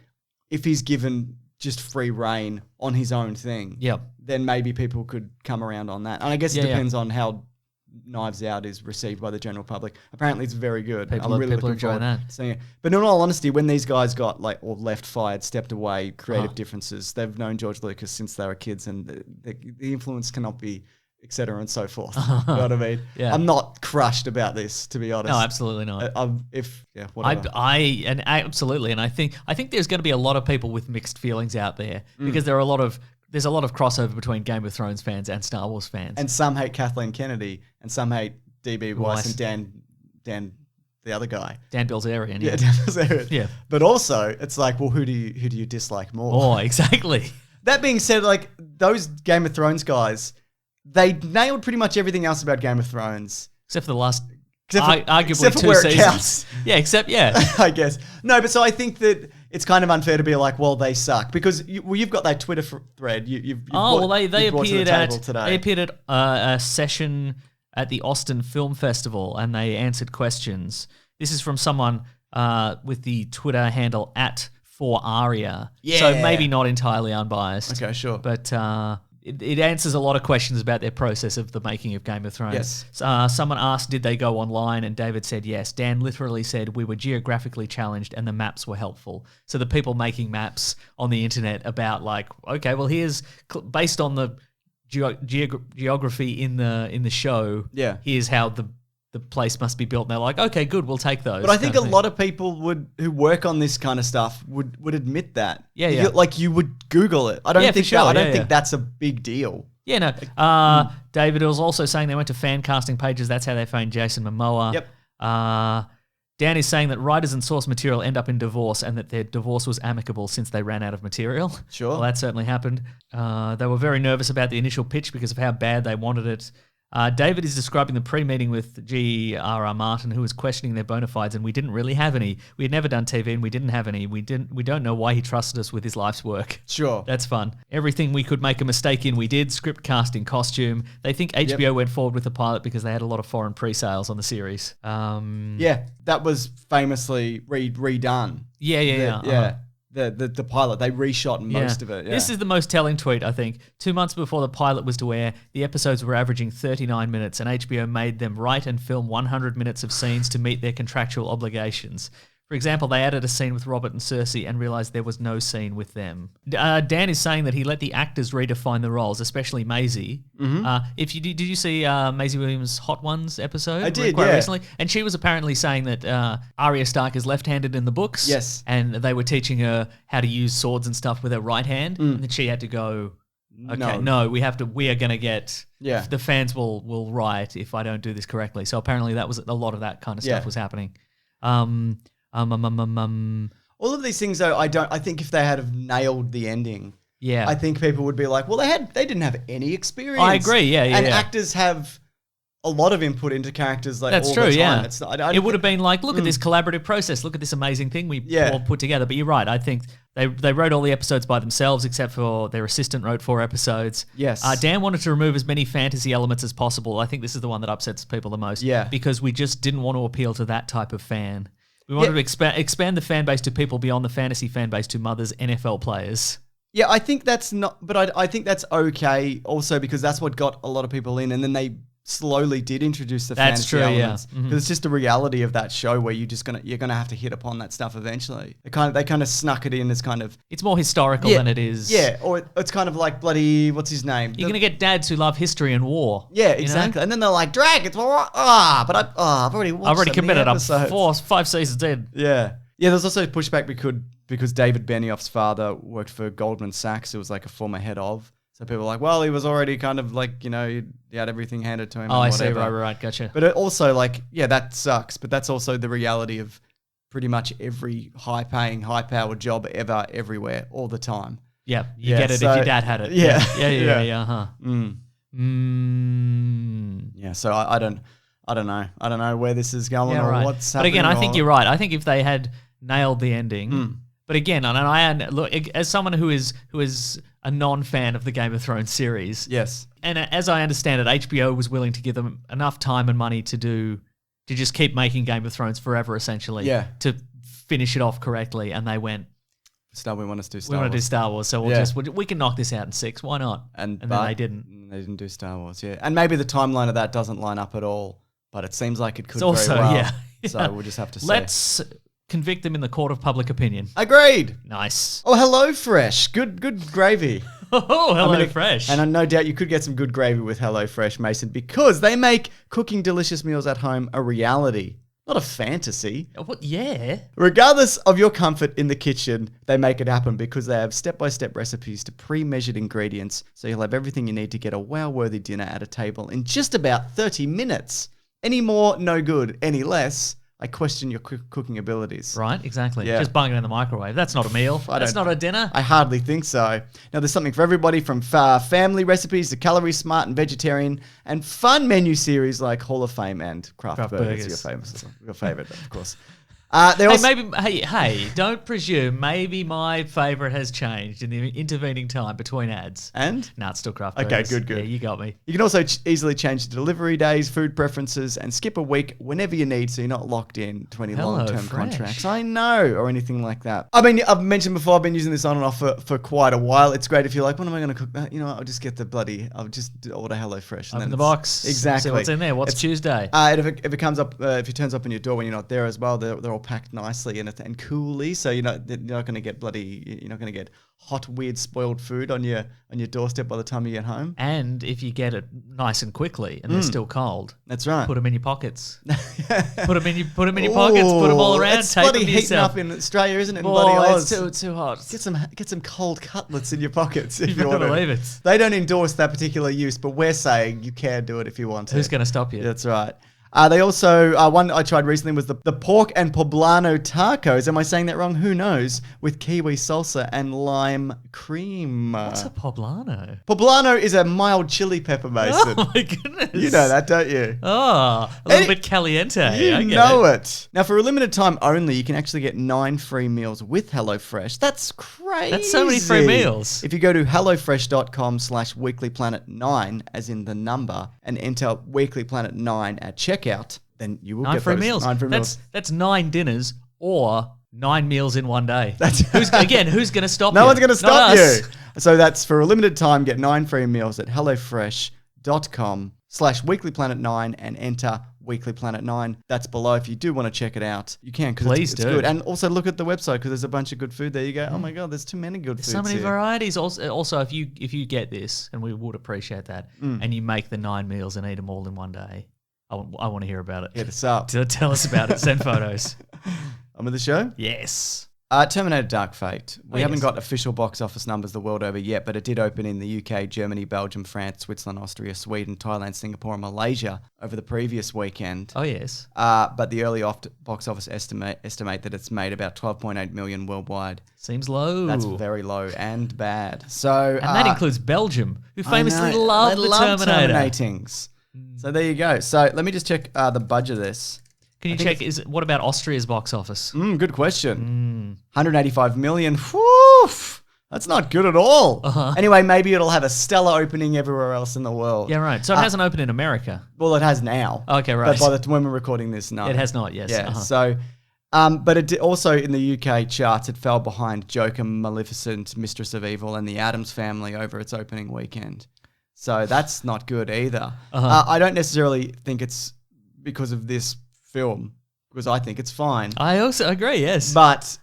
if he's given just free reign on his own thing, Yep. then maybe people could come around on that. And I guess it depends on how Knives Out is received by the general public. Apparently it's very good. People I'm really are looking enjoying forward that. to seeing it. But in all honesty, when these guys got or left fired, stepped away, creative differences, they've known George Lucas since they were kids, and the influence cannot be et cetera and so forth. You know what I mean? Yeah. I'm not crushed about this, to be honest. No, absolutely not. Whatever. Absolutely, and I think there's going to be a lot of people with mixed feelings out there because there's a lot of crossover between Game of Thrones fans and Star Wars fans. And some hate Kathleen Kennedy, and some hate DB Weiss and Dan, the other guy. Dan Bilzerian. Yeah, Dan Bilzerian. Yeah. But also, it's like, well, who do you dislike more? Oh, exactly. That being said, like those Game of Thrones guys, they nailed pretty much everything else about Game of Thrones. Except for the last, Except arguably for 2 where it seasons. counts. Yeah, I guess. No, but so I think that it's kind of unfair to be like, well, they suck. Because you've got that Twitter thread. You've they brought to the appeared table at today. they appeared at a session at the Austin Film Festival, and they answered questions. This is from someone with the Twitter handle @4aria. So Yeah. maybe not entirely unbiased. Okay, sure. But it answers a lot of questions about their process of the making of Game of Thrones. Yes. Someone asked, did they go online? And David said yes. Dan literally said, we were geographically challenged and the maps were helpful. So the people making maps on the internet about like, okay, well, here's, based on the geography in the show, here's how the place must be built. And they're like, okay, good, we'll take those. But I think a lot of people who work on this kind of stuff would admit that. Yeah. Like you would Google it. I don't Yeah, think for sure. I don't Yeah, think yeah. that's a big deal. Yeah, no. David was also saying they went to fan casting pages. That's how they found Jason Momoa. Yep. Dan is saying that writers and source material end up in divorce and that their divorce was amicable since they ran out of material. Sure. Well, that certainly happened. They were very nervous about the initial pitch because of how bad they wanted it. David is describing the pre-meeting with G.R.R. Martin, who was questioning their bona fides, and we didn't really have any. We had never done TV, and we didn't have any. We don't know why he trusted us with his life's work. Sure. That's fun. Everything we could make a mistake in, we did. Script, casting, costume. They think HBO went forward with the pilot because they had a lot of foreign pre-sales on the series. Yeah, that was famously redone. Yeah. The pilot, they reshot most of it. Yeah. This is the most telling tweet, I think. 2 months before the pilot was to air, the episodes were averaging 39 minutes, and HBO made them write and film 100 minutes of scenes to meet their contractual obligations. For example, they added a scene with Robert and Cersei and realized there was no scene with them. Dan is saying that he let the actors redefine the roles, especially Maisie. Did you see Maisie Williams' Hot Ones episode? I did, quite yeah. recently. And she was apparently saying that Arya Stark is left-handed in the books. Yes. And they were teaching her how to use swords and stuff with her right hand, and that she had to go, okay, no, we are going to get... Yeah. The fans will riot if I don't do this correctly. So apparently that was a lot of that kind of stuff was happening. All of these things, though, I think if they had have nailed the ending, Yeah. I think people would be like, well, they didn't have any experience. I agree, yeah, And yeah. actors have a lot of input into characters like That's all true, the time. yeah. It's not, It would have been like, look at this collaborative process. Look at this amazing thing we all put together. But you're right. I think they wrote all the episodes by themselves, except for their assistant wrote 4 episodes. Yes. Dan wanted to remove as many fantasy elements as possible. I think this is the one that upsets people the most. Yeah. Because we just didn't want to appeal to that type of fan. We wanted to expand the fan base to people beyond the fantasy fan base, to mothers, NFL players. Yeah, I think that's not, but I think that's okay also because that's what got a lot of people in, and then they slowly did introduce the fantasy elements. Because it's just the reality of that show where you're gonna have to hit upon that stuff eventually. They kind of snuck it in as kind of, It's more historical than it is. yeah, or it's kind of like bloody what's his name? You're going to get dads who love history and war. Yeah, you know? exactly. And then they're like, dragons, but I've already watched I've already so many committed. I'm episodes. 5 seasons in. Yeah. Yeah, there's also pushback because David Benioff's father worked for Goldman Sachs, who was like a former head of. So people are like, well, he was already kind of like, he had everything handed to him. Oh, and I see. whatever. Right. Gotcha. But it also, like, yeah, that sucks. But that's also the reality of pretty much every high-paying, high-powered job ever, everywhere, all the time. Yeah, you Yeah, get it so- if your dad had it. Yeah. Yeah. Huh. Yeah, so I don't know. I don't know where this is going Yeah, or right. what's But happening. again, I think or- you're right. I think if they had nailed the ending, but again, and look, as someone who is a non-fan of the Game of Thrones series, Yes. and as I understand it, HBO was willing to give them enough time and money to just keep making Game of Thrones forever, essentially. Yeah. To finish it off correctly, and they went, We want us to do Star we want to do Wars. Star Wars, so we can knock this out in 6. Why not? And then but they didn't. They didn't do Star Wars, yeah. And maybe the timeline of that doesn't line up at all, but it seems like it could It's also, very well. yeah. So we'll just have to see. Let's convict them in the court of public opinion. Agreed. Nice. Oh, hello, Fresh. Good gravy. Oh, hello, I mean, Fresh. And no doubt you could get some good gravy with Hello Fresh, Mason, because they make cooking delicious meals at home a reality, not a fantasy. What? Yeah. Regardless of your comfort in the kitchen, they make it happen because they have step-by-step recipes to pre-measured ingredients, so you'll have everything you need to get a wow-worthy dinner at a table in just about 30 minutes. Any more, no good. Any less, I question your cooking abilities. Right, exactly. Yeah. Just bung it in the microwave. That's not a meal. That's not a dinner. I hardly think so. Now, there's something for everybody from family recipes to calorie smart and vegetarian and fun menu series like Hall of Fame and Craft Burgers. Your favorite, of course. Hey, don't presume. Maybe my favorite has changed in the intervening time between ads. And? No, it's still Craft Okay, Burgers. good. Yeah, you got me. You can also easily change the delivery days, food preferences, and skip a week whenever you need so you're not locked in to any Hello, long-term Fresh. contracts. I know, or anything like that. I mean, I've mentioned before, I've been using this on and off for quite a while. It's great if you're like, when am I going to cook that? I'll just get I'll just order HelloFresh. Open the box. Exactly. See what's in there. What's Tuesday? If it comes up, if it turns up on your door when you're not there as well, they're all packed nicely and coolly, so you're not going to get you're not going to get hot, weird, spoiled food on your doorstep by the time you get home. And if you get it nice and quickly and they're still cold, That's right. put them in your pockets. Put them in your pockets. Put them all around. It's Tape bloody them to heating yourself. up in Australia, isn't it? In Oh, bloody it's Oz. too hot. Get some cold cutlets in your pockets if You you better want to. believe it. They don't endorse that particular use, but we're saying you can do it if you want to. Who's going to stop you? That's right. They also, one I tried recently was the pork and poblano tacos. Am I saying that wrong? Who knows? With kiwi salsa and lime cream. What's a poblano? Poblano is a mild chili pepper, Mason. Oh my goodness. You know that, don't you? Oh, a little bit caliente. You I get know it. it. Now, for a limited time only, you can actually get 9 free meals with HelloFresh. That's crazy. That's so many free meals. If you go to hellofresh.com/weeklyplanet9, as in the number, and enter weeklyplanet9 at checkout, then you will 9 get free those meals. 9 free meals. That's 9 dinners or 9 meals in one day. That's who's going to stop you? No one's going to stop Not you. us. So that's for a limited time. Get 9 free meals at hellofresh.com/weeklyplanet9 and enter weeklyplanet9. That's below. If you do want to check it out, you can because Please it's do. good. And also look at the website because there's a bunch of good food there. You go, oh my God, there's too many good foods So many here. varieties. Also, if you get this, and we would appreciate that, and you make the 9 meals and eat them all in one day, I want to hear about it. Hit us up. Tell us about it. Send photos. On with the show? Yes. Terminator Dark Fate. We haven't yes. got official box office numbers the world over yet, but it did open in the UK, Germany, Belgium, France, Switzerland, Austria, Sweden, Thailand, Singapore, and Malaysia over the previous weekend. Oh, yes. But the early box office estimate that it's made about 12.8 million worldwide. Seems low. That's very low and bad. So, And that includes Belgium, who famously I know, love they the love Terminator. Terminatings. So there you go. So let me just check the budget of this. Can you check, what about Austria's box office? Good question. 185 million. Whew, that's not good at all. Anyway, maybe it'll have a stellar opening everywhere else in the world. Yeah, right. So it hasn't opened in America. Well, it has now. Okay, right. But when we're recording this, no. It has not, yes. Yeah. So, but it also in the UK charts, it fell behind Joker, Maleficent, Mistress of Evil, and The Addams Family over its opening weekend. So that's not good either. I don't necessarily think it's because of this film, because I think it's fine. I also agree, yes. But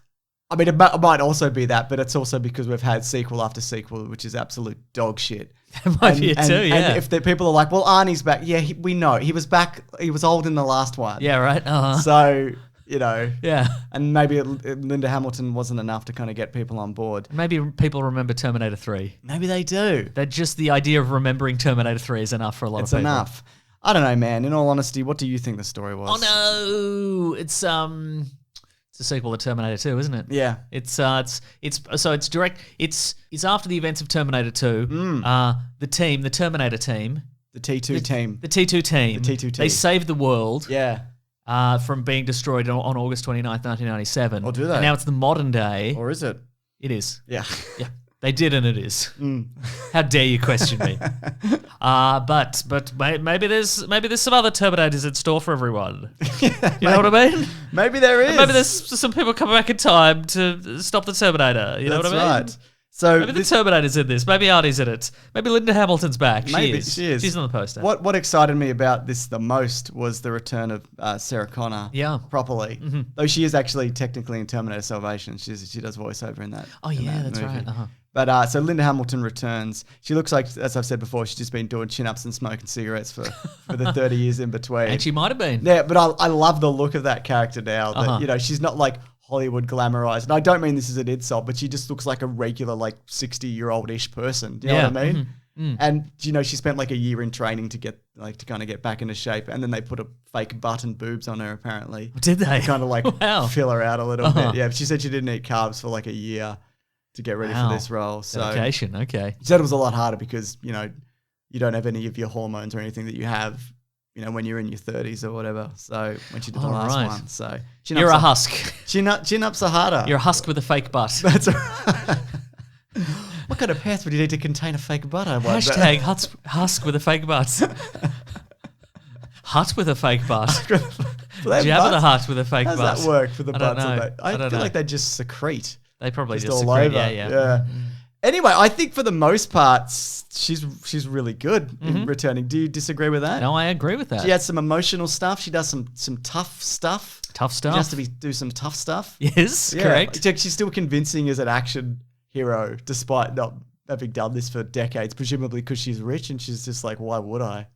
I mean, it might also be that, but it's also because we've had sequel after sequel, which is absolute dog shit. That might be it too, yeah. And if the people are like, well, Arnie's back. Yeah, we know. He was back. He was old in the last one. Yeah, right. So, you know. Yeah. And maybe Linda Hamilton wasn't enough to kind of get people on board. Maybe people remember Terminator 3. Maybe they do. That just the idea of remembering Terminator 3 is enough for a lot of It's people. enough. I don't know, man. In all honesty, what do you think the story was? Oh no, it's a sequel to Terminator 2, isn't it? Yeah. It's after the events of Terminator 2. The Terminator team, The T2 team. the T2 team, The T2 team. they saved the world Yeah. from being destroyed on August 29th, 1997. Or do they? And now it's the modern day. Or is it? It is. Yeah. Yeah, they did, and it is. How dare you question me? But maybe there's some other Terminators in store for everyone. You know what I mean? Maybe there is. Maybe there's some people coming back in time to stop the Terminator. You know what I mean? That's right. So Maybe the Terminator's in this. Maybe Arnie's in it. Maybe Linda Hamilton's back. Maybe She she is. She's on the poster. What excited me about this the most was the return of Sarah Connor. Yeah. Properly. Though she is actually technically in Terminator Salvation. She does voiceover in that. Oh, in yeah, that that's movie. right. But so Linda Hamilton returns. She looks like, as I've said before, she's just been doing chin-ups and smoking cigarettes for the 30 years in between. And she might have been. Yeah, but I love the look of that character now. That, you know, she's not like Hollywood glamorized. And I don't mean this as an insult, but she just looks like a regular, like 60-year-old-ish person. Do you know what I mean? And, you know, she spent like a year in training to kind of get back into shape. And then they put a fake butt and boobs on her, apparently. Did they? Kind of like Wow. fill her out a little bit. Yeah, but she said she didn't eat carbs for like a year to get ready for this role. So Dedication, okay. she said it was a lot harder because, you know, you don't have any of your hormones or anything that you have, you know, when you're in your 30s or whatever. So when she did the last right. one. So You're a husk. Chin ups are harder. You're a husk with a fake butt. That's right. What kind of pants would you need to contain a fake butt? I wonder? Hashtag husk with a fake butt. Hut with a fake butt. Jabba the Hutt with a fake How's butt. that work for the I don't butts? know. I don't feel know. like they just secrete. They probably just all secrete. over. Yeah. Anyway, I think for the most part, she's really good in returning. Do you disagree with that? No, I agree with that. She has some emotional stuff. She does some tough stuff. Tough stuff. She has to do some tough stuff. Yes, Yeah. correct. She's still convincing as an action hero, despite not having done this for decades, presumably because she's rich and she's just like, why would I?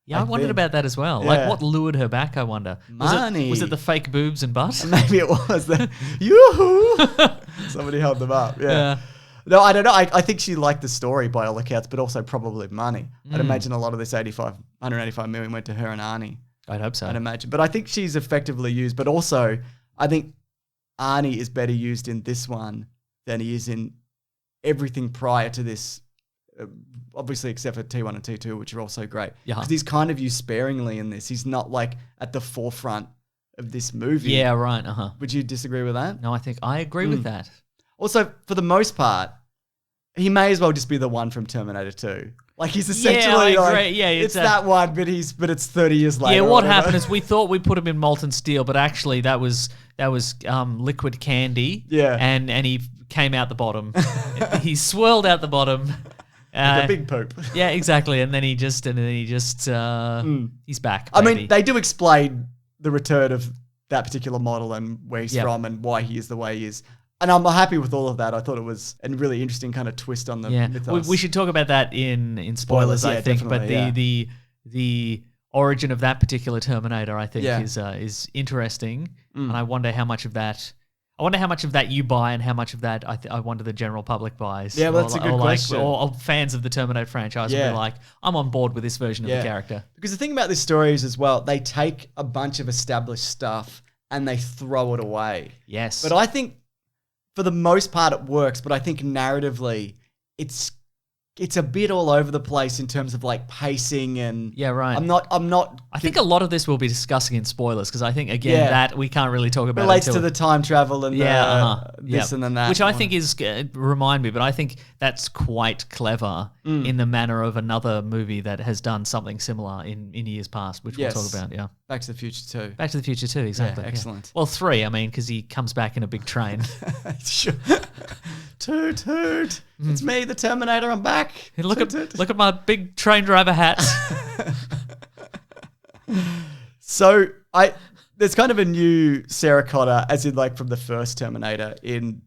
Yeah, I wondered think. about that as well. Yeah. Like, what lured her back, I wonder? Money. Was it the fake boobs and butt? Maybe it was. Yoo-hoo! Somebody held them up. Yeah. No, I don't know. I think she liked the story by all accounts, but also probably money. I'd imagine a lot of this 185 million went to her and Arnie. I'd hope so. I'd imagine. But I think she's effectively used. But also, I think Arnie is better used in this one than he is in everything prior to this. Obviously, except for T1 and T2, which are also great. Yeah. Because he's kind of used sparingly in this. He's not like at the forefront of this movie. Yeah, right. Would you disagree with that? No, I think I agree with that. Also, for the most part, he may as well just be the one from Terminator 2. Like he's essentially I agree. like, Yeah, it's that one, but it's 30 years later. Yeah, or what whatever. happened is we thought we put him in molten steel, but actually that was liquid candy. Yeah. and he came out the bottom. He swirled out the bottom. The big poop. Yeah, exactly. And then he just he's back. I baby. mean, they do explain the return of that particular model and where he's Yep. from and why he is the way he is. And I'm happy with all of that. I thought it was a really interesting kind of twist on the mythos. we should talk about that in spoilers, I yeah, think. But definitely, the origin of that particular Terminator, I think, Yeah. is interesting, and I wonder how much of that. I wonder how much of that you buy and how much of that I wonder the general public buys. Yeah, well, that's a good question. Or fans of the Terminator franchise will be like, I'm on board with this version of the character. Because the thing about this story is as well, they take a bunch of established stuff and they throw it away. Yes. But I think for the most part it works, but I think narratively it's a bit all over the place in terms of like pacing and yeah, right. I'm not I think a lot of this we'll be discussing in spoilers because I think again that we can't really talk about relates to the time travel and this and then that. Which I think is remind me, but I think that's quite clever in the manner of another movie that has done something similar in years past, which we'll talk about. Yeah, Back to the Future 2. Back to the Future 2, exactly. Yeah, excellent. Well, 3, I mean, because he comes back in a big train. Sure. Toot toot. It's me, the Terminator. I'm back. Hey, look at my big train driver hat. So there's kind of a new Sarah Connor, as in like from the first Terminator in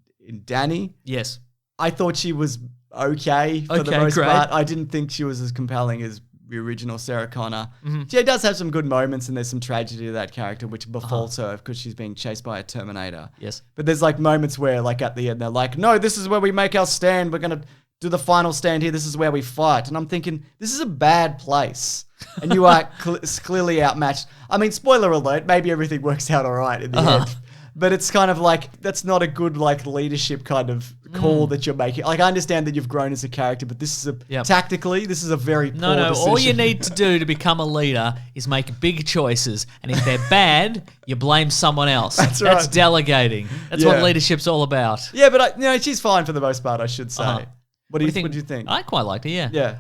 Danny. Yes. I thought she was okay for the most part. I didn't think she was as compelling as the original Sarah Connor. She does have some good moments and there's some tragedy to that character which befalls her because she's being chased by a Terminator. Yes. But there's like moments where like at the end they're like, no, this is where we make our stand. We're going to do the final stand here. This is where we fight. And I'm thinking, this is a bad place. And you are clearly outmatched. I mean, spoiler alert, maybe everything works out all right in the end. But it's kind of like, that's not a good like leadership kind of call that you're making. Like I understand that you've grown as a character, but this is tactically, this is a very poor decision. All you need to do to become a leader is make big choices. And if they're bad, you blame someone else. That's right. That's delegating. That's what leadership's all about. Yeah, but she's fine for the most part, I should say. What do you think? I quite liked it, yeah. Yeah.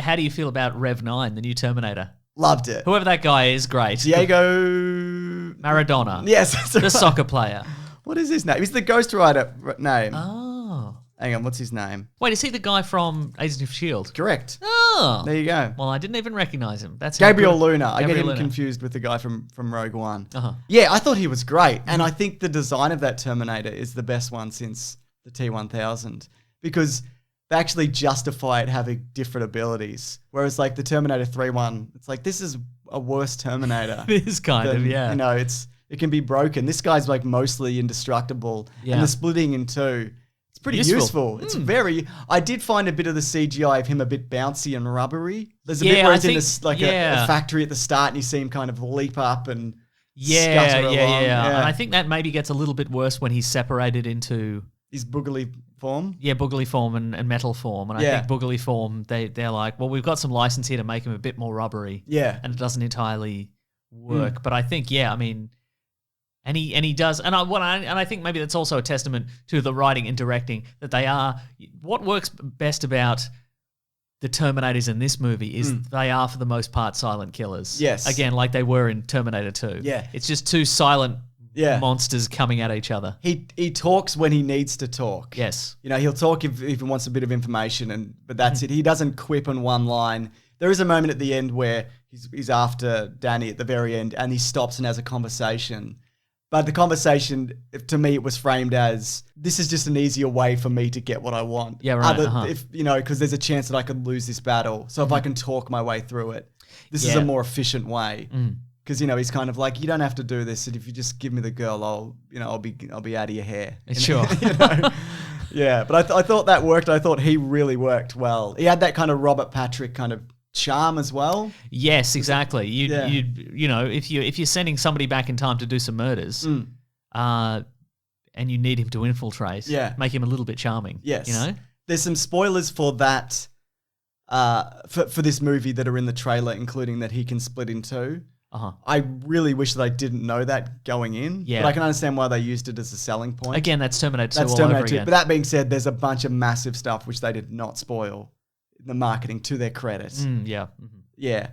How do you feel about Rev 9, the new Terminator? Loved it. Whoever that guy is, great. Diego Maradona. Yes, that's the right. soccer player. What is his name? He's the Ghost Rider name. Oh. Hang on, what's his name? Wait, is he the guy from Agents of S.H.I.E.L.D.? Correct. Oh. There you go. Well, I didn't even recognize him. That's Gabriel Luna. I get Gabriel him Luna. confused with the guy from Rogue One. Uh-huh. Yeah, I thought he was great. And I think the design of that Terminator is the best one since the T-1000 because they actually justify it having different abilities. Whereas like the Terminator 3 one, it's like, this is a worse Terminator. It is kind of, yeah. You know, it can be broken. This guy's like mostly indestructible. Yeah. And the splitting in two, it's pretty useful. It's very, I did find a bit of the CGI of him a bit bouncy and rubbery. There's a bit where he's in this, like a factory at the start and you see him kind of leap up and scutter along. And I think that maybe gets a little bit worse when he's separated into his boogly form. Yeah, boogly form and metal form. And I think boogly form, they're like, well, we've got some license here to make him a bit more rubbery. Yeah. And it doesn't entirely work. But I think, I mean, and he does. And I think maybe that's also a testament to the writing and directing that they are, what works best about the Terminators in this movie is they are, for the most part, silent killers. Yes. Again, like they were in Terminator 2. Yeah. It's just two silent monsters coming at each other. He talks when he needs to talk. Yes. You know, he'll talk if he wants a bit of information, but that's it. He doesn't quip on one line. There is a moment at the end where he's after Danny at the very end and he stops and has a conversation. But the conversation, to me, it was framed as, this is just an easier way for me to get what I want. Yeah, right. If, you know, because there's a chance that I could lose this battle. So if I can talk my way through it, this is a more efficient way. Because, you know, he's kind of like, you don't have to do this. And if you just give me the girl, I'll be out of your hair. Sure. You know? Yeah, but I thought that worked. I thought he really worked well. He had that kind of Robert Patrick kind of charm as well. Yes, exactly. You know, if you're sending somebody back in time to do some murders, and you need him to infiltrate, make him a little bit charming. Yes. You know? There's some spoilers for that for this movie that are in the trailer, including that he can split in two. I really wish that I didn't know that going in. Yeah. But I can understand why they used it as a selling point. Again, that's Terminator 2 That's all Terminator over 2. again. But that being said, there's a bunch of massive stuff which they did not spoil in the marketing, to their credit. Yeah. Yeah.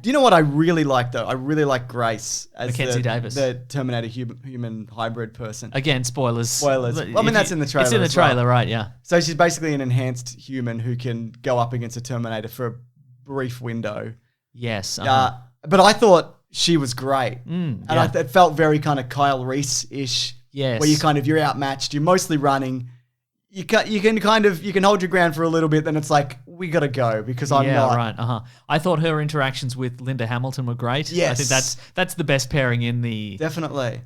You know what I really like though? I really like Grace as Mackenzie Davis, the Terminator human hybrid person. Again, spoilers. Well, I mean, that's in the trailer. It's in the trailer, right? Yeah. So she's basically an enhanced human who can go up against a Terminator for a brief window. Yes. But I thought she was great. And it felt very kind of Kyle Reese-ish. Yes. Where you're outmatched. You're mostly running. You can hold your ground for a little bit, then it's like, we got to go because I'm not. Yeah, right. I thought her interactions with Linda Hamilton were great. Yes. I think that's the best pairing in the... Definitely.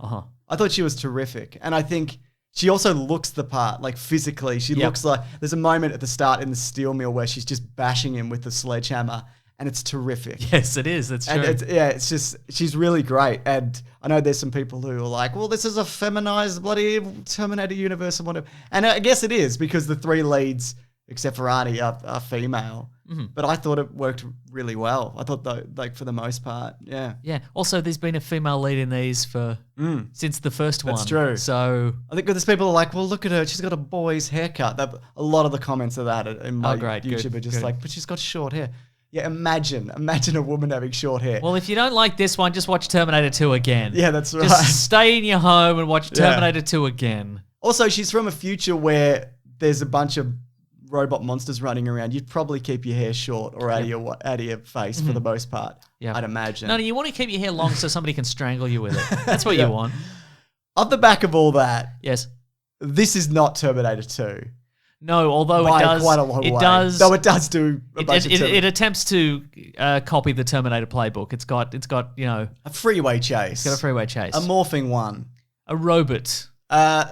I thought she was terrific. And I think she also looks the part, like physically. She looks like, there's a moment at the start in the steel mill where she's just bashing him with the sledgehammer, and it's terrific. Yes, it is. That's true. And it's just, she's really great. And I know there's some people who are like, well, this is a feminized bloody Terminator universe and whatever. And I guess it is, because the 3 leads, except for Arnie, are female. Mm-hmm. But I thought it worked really well. I thought, though, like, for the most part, yeah. Yeah. Also, there's been a female lead in these since the first one. That's true. So I think there's people who are like, well, look at her. She's got a boy's haircut. A lot of the comments of that in my YouTube are just like, but she's got short hair. Yeah, imagine a woman having short hair. Well, if you don't like this one, just watch Terminator 2 again. Yeah, that's right. Just stay in your home and watch Terminator 2 again. Also, she's from a future where there's a bunch of robot monsters running around. You'd probably keep your hair short or out of your face for the most part. Yeah, I'd imagine. No, you want to keep your hair long so somebody can strangle you with it. That's what you want. Off the back of all that, yes, this is not Terminator 2. No, although by it does quite a long way. Though it does do a bunch of it attempts to copy the Terminator playbook. It's got a freeway chase. It's got a freeway chase. A morphing one. A robot.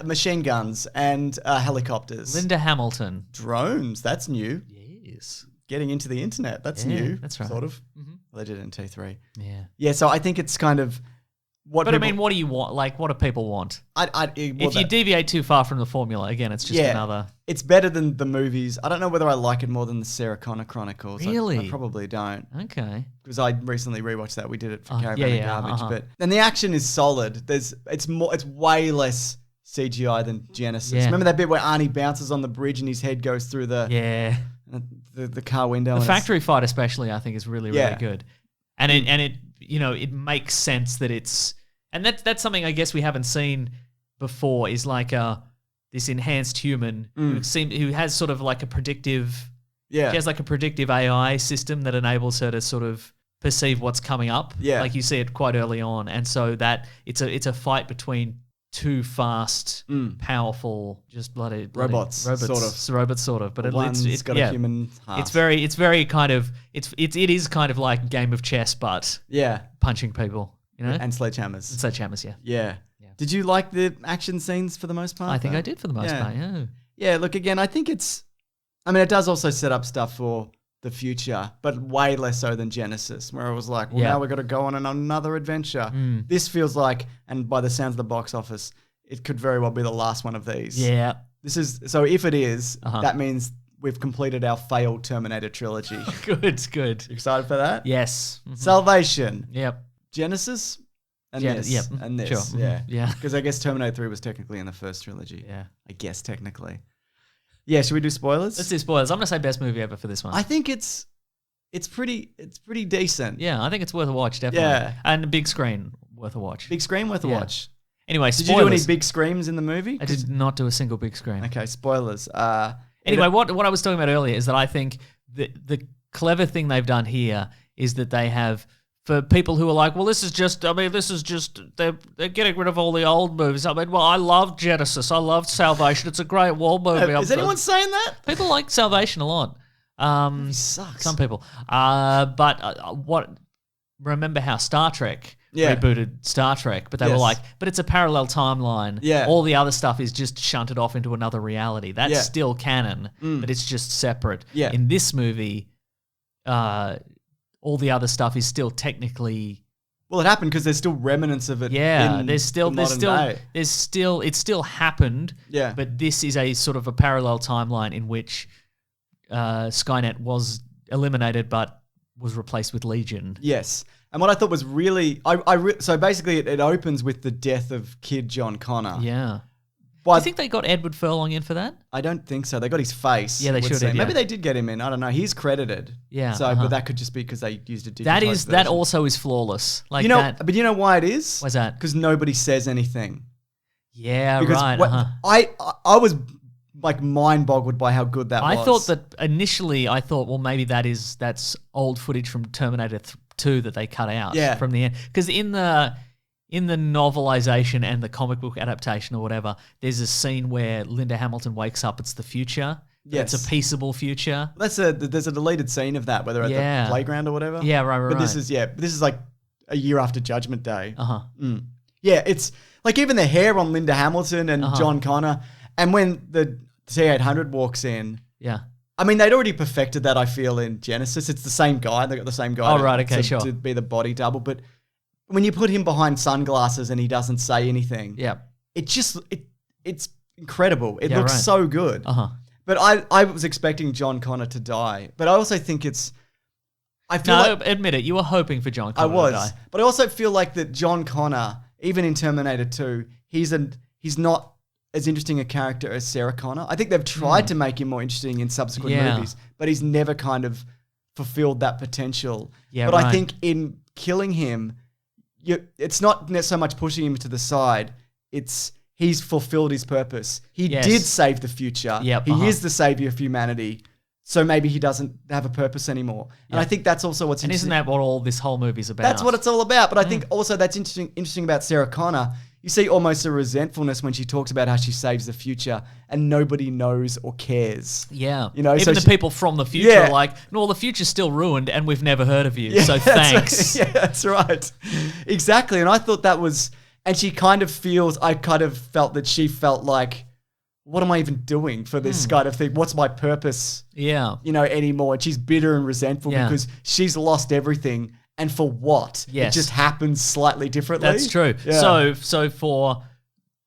Machine guns and helicopters. Linda Hamilton. Drones. That's new. Yes. Getting into the internet. That's new. That's right. Sort of. Mm-hmm. Well, they did it in T3. Yeah. Yeah. So I think it's kind of what. But I mean, what do you want? Like, what do people want? If you deviate too far from the formula, again, it's just another. It's better than the movies. I don't know whether I like it more than the Sarah Connor Chronicles. Really? I probably don't. Okay. Because I recently rewatched that. We did it for Caravan of Garbage. Uh-huh. But and the action is solid. It's way less CGI than Genesis. Yeah. Remember that bit where Arnie bounces on the bridge and his head goes through the car window? The factory fight especially, I think, is really, really good. And it makes sense that it's, and that's something I guess we haven't seen before, is like this enhanced human who has sort of like a predictive, she has like a predictive AI system that enables her to sort of perceive what's coming up. Yeah. Like you see it quite early on. And so that it's a fight between two fast, powerful, just bloody robots, sort of. But it's got a human heart. It's very kind of it is kind of like game of chess, but punching people, and sledgehammers. Yeah. Did you like the action scenes for the most part? I think I did for the most part. Yeah. Yeah. Look, again, I think it does also set up stuff for the future, but way less so than Genesis, where I was like, well, now we've got to go on another adventure. This feels like, and by the sounds of the box office, it could very well be the last one of these. Yeah. So if it is, that means we've completed our failed Terminator trilogy. Good. You excited for that? Yes. Mm-hmm. Salvation. Yep. Genesis and this. Yep. And this. Sure. Yeah. Yeah. Because I guess Terminator 3 was technically in the first trilogy. Yeah. I guess technically. Yeah, should we do spoilers? Let's do spoilers. I'm going to say best movie ever for this one. I think it's pretty decent. Yeah, I think it's worth a watch, definitely. Yeah. And big screen, worth a watch. Big screen, worth a watch. Anyway, did spoilers. you do any big screams in the movie? I did not do a single big screen. Okay, spoilers. Anyway, what I was talking about earlier is that I think the clever thing they've done here is that they have, for people who are like, well, this is just, they're getting rid of all the old movies. I mean, well, I love Genesis. I love Salvation. It's a great war movie. Is anyone saying that? People like Salvation a lot. It sucks. Some people. Remember how Star Trek rebooted Star Trek, but they were like, but it's a parallel timeline. Yeah. All the other stuff is just shunted off into another reality. That's still canon, but it's just separate. Yeah. In this movie, all the other stuff is still technically. Well, it happened because there's still remnants of it. Yeah, it still happened. Yeah. But this is a sort of a parallel timeline in which Skynet was eliminated, but was replaced with Legion. Yes. And what I thought was really, so basically it opens with the death of Kid John Connor. Yeah. But do you think they got Edward Furlong in for that? I don't think so. They got his face. Yeah, they should have. Maybe they did get him in. I don't know. He's credited. Yeah. So, but that could just be because they used a digitized version. That also is flawless. Like But you know why it is? Why's that? Because nobody says anything. Yeah, because right. I was like mind boggled by how good that was. I thought that initially, well, maybe that's old footage from Terminator 2 that they cut out from the end. Because in the novelization and the comic book adaptation or whatever, there's a scene where Linda Hamilton wakes up. It's the future. Yes. It's a peaceable future. There's a deleted scene of that, where they're at the playground or whatever. Yeah, right. But this is like a year after Judgment Day. Uh-huh. Yeah, Yeah, it's like even the hair on Linda Hamilton and John Connor. And when the T-800 walks in, Yeah. I mean, they'd already perfected that, I feel, in Genesis. It's the same guy. They got the same guy Oh, right, okay, sure. to be the body double. But when you put him behind sunglasses and he doesn't say anything, Yeah. it's incredible. It Yeah, looks right. so good. Uh-huh. But I was expecting John Connor to die. But I also think I feel No, like admit it. You were hoping for John I Connor was. to die. But I also feel like that John Connor, even in Terminator 2, he's not as interesting a character as Sarah Connor. I think they've tried to make him more interesting in subsequent movies, but he's never kind of fulfilled that potential. Yeah, but I right. think in killing him, it's not so much pushing him to the side. It's he's fulfilled his purpose. He did save the future. Yep, He is the savior of humanity. So maybe he doesn't have a purpose anymore. And I think that's also what's And interesting. isn't that what all this whole movie's about? That's what it's all about. But I think also that's interesting about Sarah Connor. You see almost a resentfulness when she talks about how she saves the future and nobody knows or cares. Yeah. You know, even so the people from the future Yeah. are like, no, the future's still ruined and we've never heard of you. Yeah, So thanks. That's right. Exactly. And I thought that was, and I kind of felt that she felt like, what am I even doing for this kind of thing? What's my purpose? Yeah. Anymore. And she's bitter and resentful because she's lost everything. And for what? Yes. It just happens slightly differently. That's true. Yeah.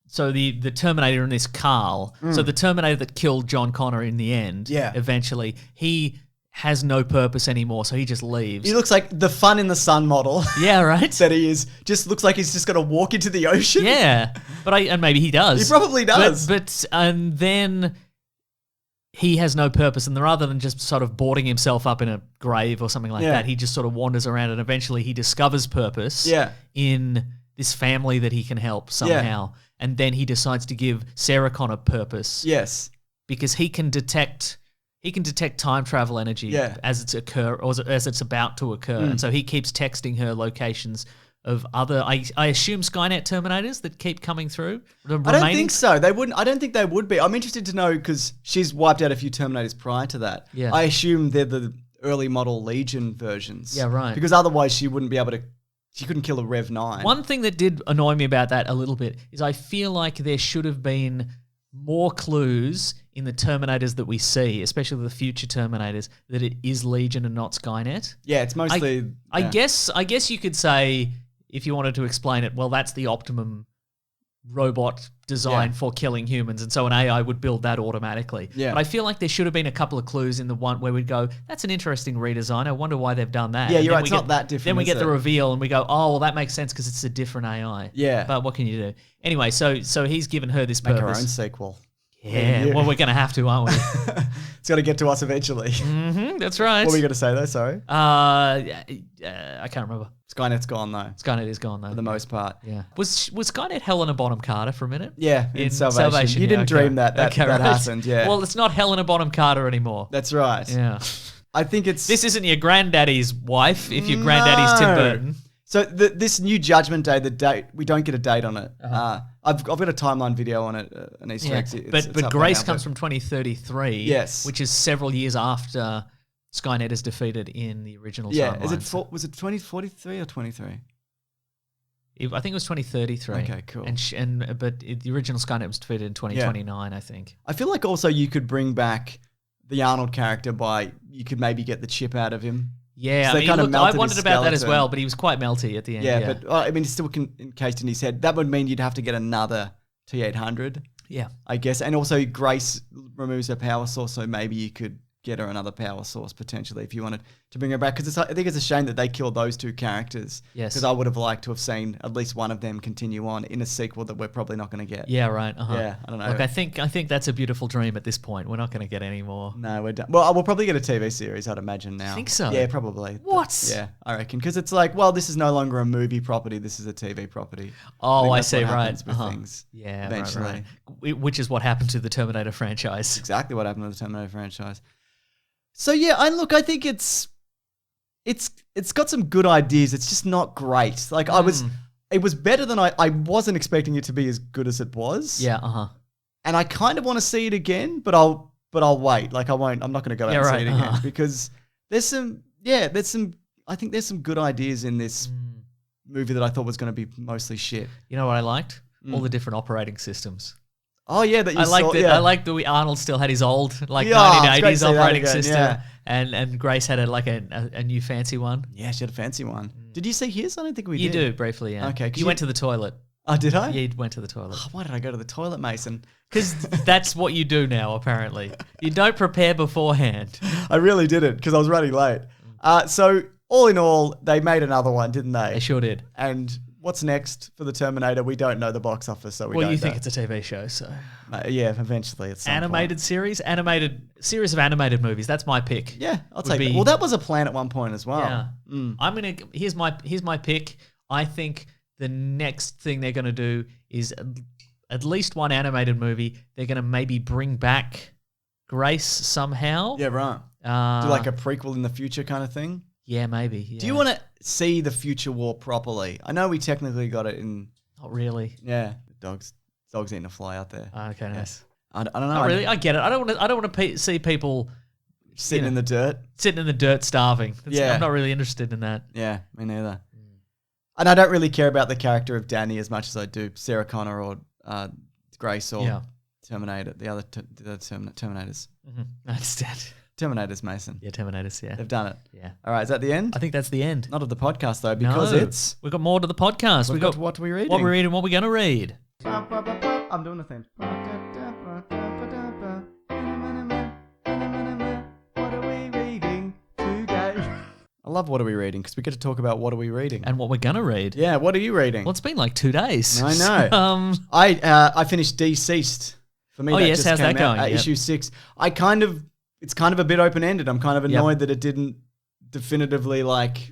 So the Terminator in this Carl, so the Terminator that killed John Connor in the end, eventually, he has no purpose anymore, so he just leaves. He looks like the fun in the sun model. Yeah, right? That he is. Just looks like he's just going to walk into the ocean. Yeah. And maybe he does. He probably does. And then he has no purpose, and rather than just sort of boarding himself up in a grave or something like that, he just sort of wanders around, and eventually he discovers purpose in this family that he can help somehow. And then he decides to give Sarah Connor purpose. Yes. Because he can detect time travel energy as it's about to occur. And so he keeps texting her locations of other, I assume, Skynet Terminators that keep coming through. I don't think so. They wouldn't. I don't think they would be. I'm interested to know because she's wiped out a few Terminators prior to that. Yeah. I assume they're the early model Legion versions. Yeah, right. Because otherwise she wouldn't be able to. She couldn't kill a Rev 9. One thing that did annoy me about that a little bit is I feel like there should have been more clues in the Terminators that we see, especially the future Terminators, that it is Legion and not Skynet. Yeah, it's mostly. I guess you could say, if you wanted to explain it, well, that's the optimum robot design for killing humans, and so an AI would build that automatically. Yeah. But I feel like there should have been a couple of clues in the one where we'd go, that's an interesting redesign. I wonder why they've done that. Yeah, And you're then right. we It's get- not that different. Then we is get the it? reveal and we go, oh, well, that makes sense because it's a different AI. Yeah. But what can you do? Anyway, so he's given her this Make purpose. her own sequel. Yeah, well, we're going to have to, aren't we? It's got to get to us eventually. That's right. What were you going to say though? Sorry. I can't remember. Skynet's gone though, Skynet is gone, though. for the most part. Yeah. Was Skynet Helena Bonham Carter for a minute? Yeah, in Salvation. You didn't dream that right. happened. Yeah. Well, it's not Helena Bonham Carter anymore. That's right. Yeah. I think it's This isn't your granddaddy's wife if your granddaddy's Tim No. Burton. So this new Judgment Day, the date, we don't get a date on it. I've got a timeline video on it, an Easter Yeah. egg. It's But up by Grace now, comes but- from 2033. Yes. Which is several years after Skynet is defeated in the original Yeah, timeline. was it 2043 or 23? I think it was 2033. Okay, cool. But the original Skynet was defeated in 2029, I think. I feel like also you could bring back the Arnold character you could maybe get the chip out of him. Yeah, So they kind of I melted his wondered about that as skeleton. well, but he was quite melty at the end. Yeah, but I mean, it's still encased in his head. That would mean you'd have to get another T-800, yeah. I guess. And also Grace removes her power source, so maybe you could get her another power source potentially if you wanted to bring her back. Because I think it's a shame that they killed those two characters. Yes. Because I would have liked to have seen at least one of them continue on in a sequel that we're probably not going to get. Yeah, right. Uh-huh. Yeah, I don't know. Look, I think that's a beautiful dream at this point. We're not going to get any more. No, we're done. Well, we'll probably get a TV series, I'd imagine now. Think so? Yeah, probably. What? Yeah, I reckon. Because it's like, well, this is no longer a movie property. This is a TV property. Oh, think I that's see. what Right. happens with things. Yeah, eventually. right. Which is what happened to the Terminator franchise. Exactly what happened with the Terminator franchise. So yeah, I think it's got some good ideas. It's just not great. Like it was better than I wasn't expecting it to be as good as it was. Yeah. Uh huh. And I kind of want to see it again, but I'll wait. Like I'm not going to go out and see it again because I think there's some good ideas in this movie that I thought was going to be mostly shit. You know what I liked? All the different operating systems. Oh yeah, that you I liked saw. it. Yeah. I liked the way Arnold still had his old Yeah, it's great 1980s to see that operating again, system, yeah. and Grace had a new fancy one. Yeah, she had a fancy one. Did you see his? I don't think we You did. do briefly, yeah. Okay, 'cause you you- went to the toilet. Oh, did I? Yeah, you went to the toilet. Oh, why did I go to the toilet, Mason? Because that's what you do now, apparently. You don't prepare beforehand. I really didn't because I was running late. So all in all, they made another one, didn't they? They sure did. And what's next for the Terminator? We don't know the box office, so we Well, don't you think know. it's a TV show, so. Yeah, eventually it's Animated series of animated movies. That's my pick. Yeah, I'll would take be- that. Well, that was a plan at one point as well. Yeah. I'm gonna. Here's my pick. I think the next thing they're gonna do is at least one animated movie. They're gonna maybe bring back Grace somehow. Yeah, right. Do like a prequel in the future kind of thing. Yeah, maybe. Yeah. Do you want to see the future war properly? I know we technically got it in. Not really. Yeah, dogs eating a fly out there. Okay, nice. I don't know. Not really. I get it. I don't want to see people Sitting in the dirt. sitting in the dirt starving. Yeah. I'm not really interested in that. Yeah, me neither. And I don't really care about the character of Danny as much as I do Sarah Connor or Grace or Terminator, the other Terminators. Mm-hmm. I understand. Terminators, Mason. Yeah, Terminators. Yeah. They've done it. Yeah. All right, is that the end? I think that's the end. Not of the podcast though, because it's we've got more to the podcast. we've got what are we reading? what we're reading, what we're gonna read. I'm doing the thing. What are we reading today? I love what are we reading because we get to talk about what are we reading. And what we're gonna read. Yeah, what are you reading? Well, it's been like 2 days. I know. So, I finished Deceased. For me, Oh, that yes, just how's came that out going? at Yep. issue 6. It's kind of a bit open ended. I'm kind of annoyed that it didn't definitively like.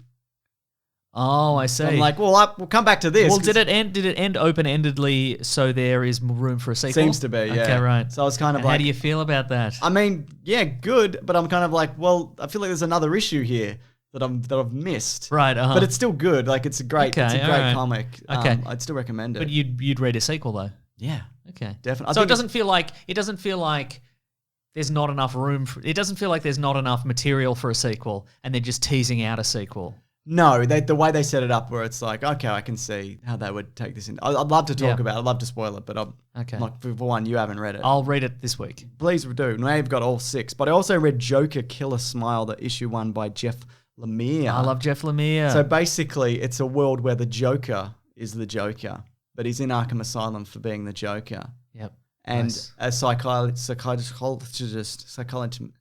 oh, I see. I'm like, well, we'll come back to this. well, 'cause did it end open-endedly so there is room for a sequel? Seems to be, yeah. Okay, right. So I was kind of And like, how do you feel about that? I mean, yeah, good, but I'm kind of like, well, I feel like there's another issue here that I've missed. Right, But it's still good. Like it's a great Okay, alright. comic. Okay. I'd still recommend it. But you'd read a sequel though. yeah, Okay. definitely. I So it think doesn't feel like there's not enough room for it. Doesn't feel like there's not enough material for a sequel, and they're just teasing out a sequel. No, the way they set it up, where it's like, okay, I can see how they would take this in. I'd love to talk Yeah. about it. I'd love to spoil it, but I'm Okay. like, for one, you haven't read it. I'll read it this week. Please do. Now you've got all 6. But I also read Joker Killer Smile, the issue 1 by Jeff Lemire. I love Jeff Lemire. So basically, it's a world where the Joker is the Joker, but he's in Arkham Asylum for being the Joker. Yep. And Nice. a psychologist,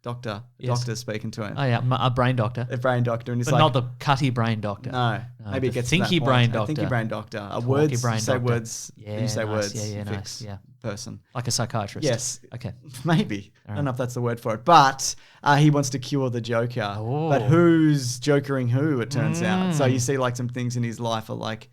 doctor Yes. speaking to him, Oh yeah, a brain doctor, a brain doctor, and he's but like, not the cutty brain doctor. no, maybe the it gets to that thinky point. brain A doctor. thinky brain doctor, a Talky words, brain you say doctor. words, Yeah, you say nice. words, Yeah, fix nice. Yeah, person. like a psychiatrist. Yes, Okay. maybe. I don't know if that's the word for it, but he wants to cure the Joker. Oh. But who's jokering who? It turns out. So you see, like some things in his life are like,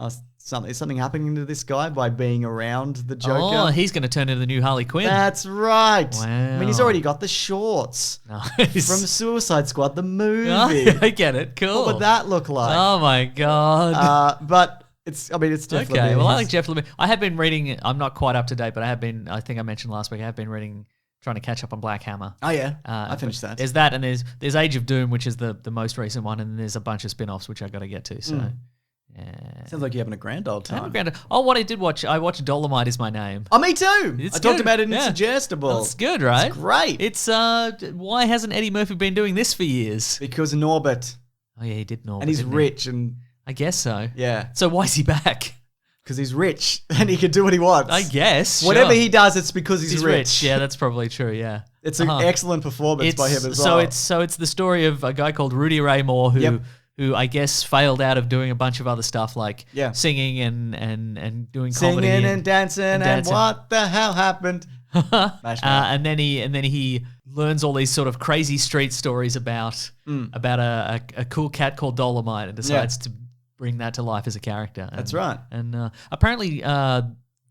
is something happening to this guy by being around the Joker? Oh, he's going to turn into the new Harley Quinn. That's right. I mean, he's Wow. already got the shorts Nice. from Suicide Squad, the movie. Oh, I get it. Cool. What would that look like? Oh my god. But it's definitely. Okay, well, I like Jeff Lemire. I have been reading. I'm not quite up to date, but I have been. I think I mentioned last week. I have been reading, trying to catch up on Black Hammer. Oh yeah, I finished that. There's that, and there's Age of Doom, which is the most recent one, and there's a bunch of spin-offs which I got to get to. So, yeah. Sounds like you're having a grand old I haven't time. grounded- Oh, what I did watch, I watched Dolomite Is My Name. Oh, me too. It's I talked good, about it in yeah. Suggestible. That's good, right? It's great. It's why hasn't Eddie Murphy been doing this for years? Because Norbert, Oh yeah, he did know. and he's rich, and I guess so. yeah, So why is he back? because he's rich and he can do what he wants. I guess Whatever sure. he does, it's because he's rich. Yeah, that's probably true. Yeah, It's an excellent performance by him as well. It's the story of a guy called Rudy Ray Moore who Yep. who I guess failed out of doing a bunch of other stuff like Yeah. singing and doing comedy singing and dancing, and dancing. what the hell happened? Mash mouth. and then he learns all these sort of crazy street stories about a cool cat called Dolomite and decides to bring that to life as a character. That's right. And apparently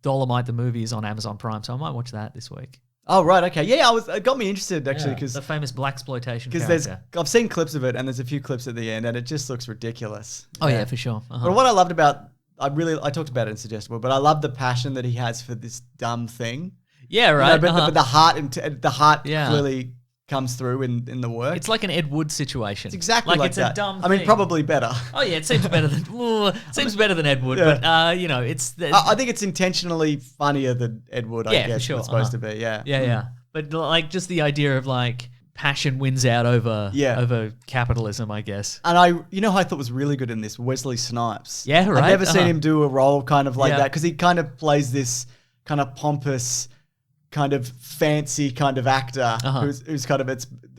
Dolomite the movie is on Amazon Prime, so I might watch that this week. Oh right, okay, yeah. It got me interested actually because the famous blaxploitation there's character. I've seen clips of it and there's a few clips at the end and it just looks ridiculous. Oh yeah, for sure. But what I loved about I talked about it in Suggestible, but I love the passion that he has for this dumb thing. Yeah, You know, right. but the heart and the heart Yeah. clearly comes through in the work. It's like an Ed Wood situation. It's exactly like it's that. a dumb I mean, thing. probably better. Oh yeah, it seems better than Ed Wood, Yeah. but it's I think it's intentionally funnier than Ed Wood, I Yeah, for guess. sure. It's supposed to be, yeah. yeah. But like just the idea of like passion wins out over capitalism, I guess. And you know who I thought was really good in this? Wesley Snipes. Yeah, right. I've never seen him do a role kind of like Yeah. that because he kind of plays this kind of pompous, kind of fancy kind of actor who's kind of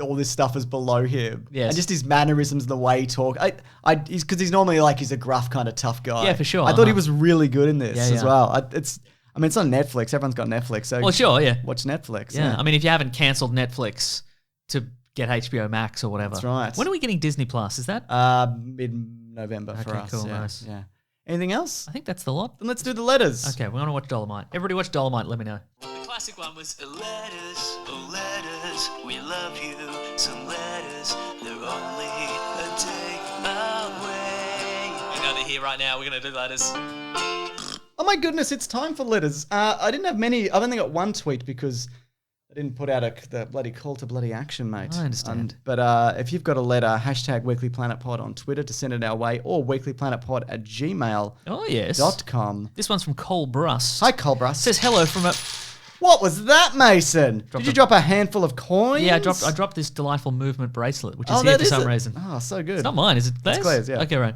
all this stuff is below him. Yes. And just his mannerisms, the way he talks. Because he's normally like he's a gruff kind of tough guy. Yeah, for sure. I thought he was really good in this Yeah, as yeah. well. It's on Netflix. Everyone's got Netflix. So Well, sure, yeah. watch Netflix. Yeah. I mean, if you haven't cancelled Netflix to get HBO Max or whatever. That's right. When are we getting Disney Plus? Is that? Mid-November for Okay, us. cool, yeah. nice. Yeah. Anything else? I think that's the lot. Then let's do the letters. Okay, we want to watch Dolomite. Everybody watch Dolomite. Let me know. The classic one was Letters, oh letters, we love you. Some letters, they're only a day away. You know they're here right now. We're gonna do letters. Oh my goodness, it's time for letters. I didn't have many. I've only got one tweet because I didn't put out the bloody call to bloody action, mate. I understand. But if you've got a letter, hashtag weeklyplanetpod on Twitter to send it our way, or weeklyplanetpod@gmail.com. Oh yes. This one's from Cole Brust. Hi, Colbrus. Says hello from a. What was that, Mason? Did you drop a handful of coins? Yeah, I dropped this delightful movement bracelet, which is Oh, here that for is some it. reason. Oh, so good. It's not mine, is it? Theirs? Claire's, yeah. Okay, right.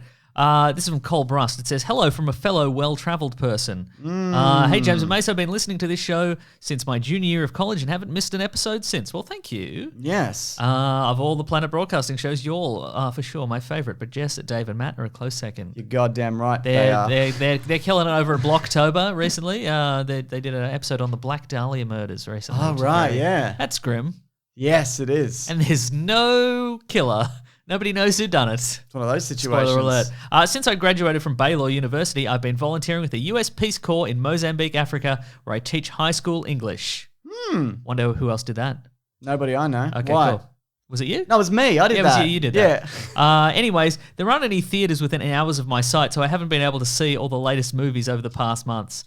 This is from Cole Brust. It says, hello from a fellow well-travelled person. Hey, James and Mace, I've been listening to this show since my junior year of college and haven't missed an episode since. Well, thank you. Yes. Of all the Planet Broadcasting shows, you're for sure my favourite, but Jess, Dave and Matt are a close second. You're goddamn right. They are. They're killing it over at Blocktober recently. They did an episode on the Black Dahlia murders recently. Oh, which is right, very- yeah. That's grim. Yes, it is. And there's no killer. Nobody knows who done it. It's one of those situations. Spoiler alert. Since I graduated from Baylor University, I've been volunteering with the US Peace Corps in Mozambique, Africa, where I teach high school English. Wonder who else did that? Nobody I know. Okay, Why? cool. Was it you? No, it was me. I did Yeah, it that. was you did Yeah. that. Anyways, there aren't any theatres within hours of my site, so I haven't been able to see all the latest movies over the past months.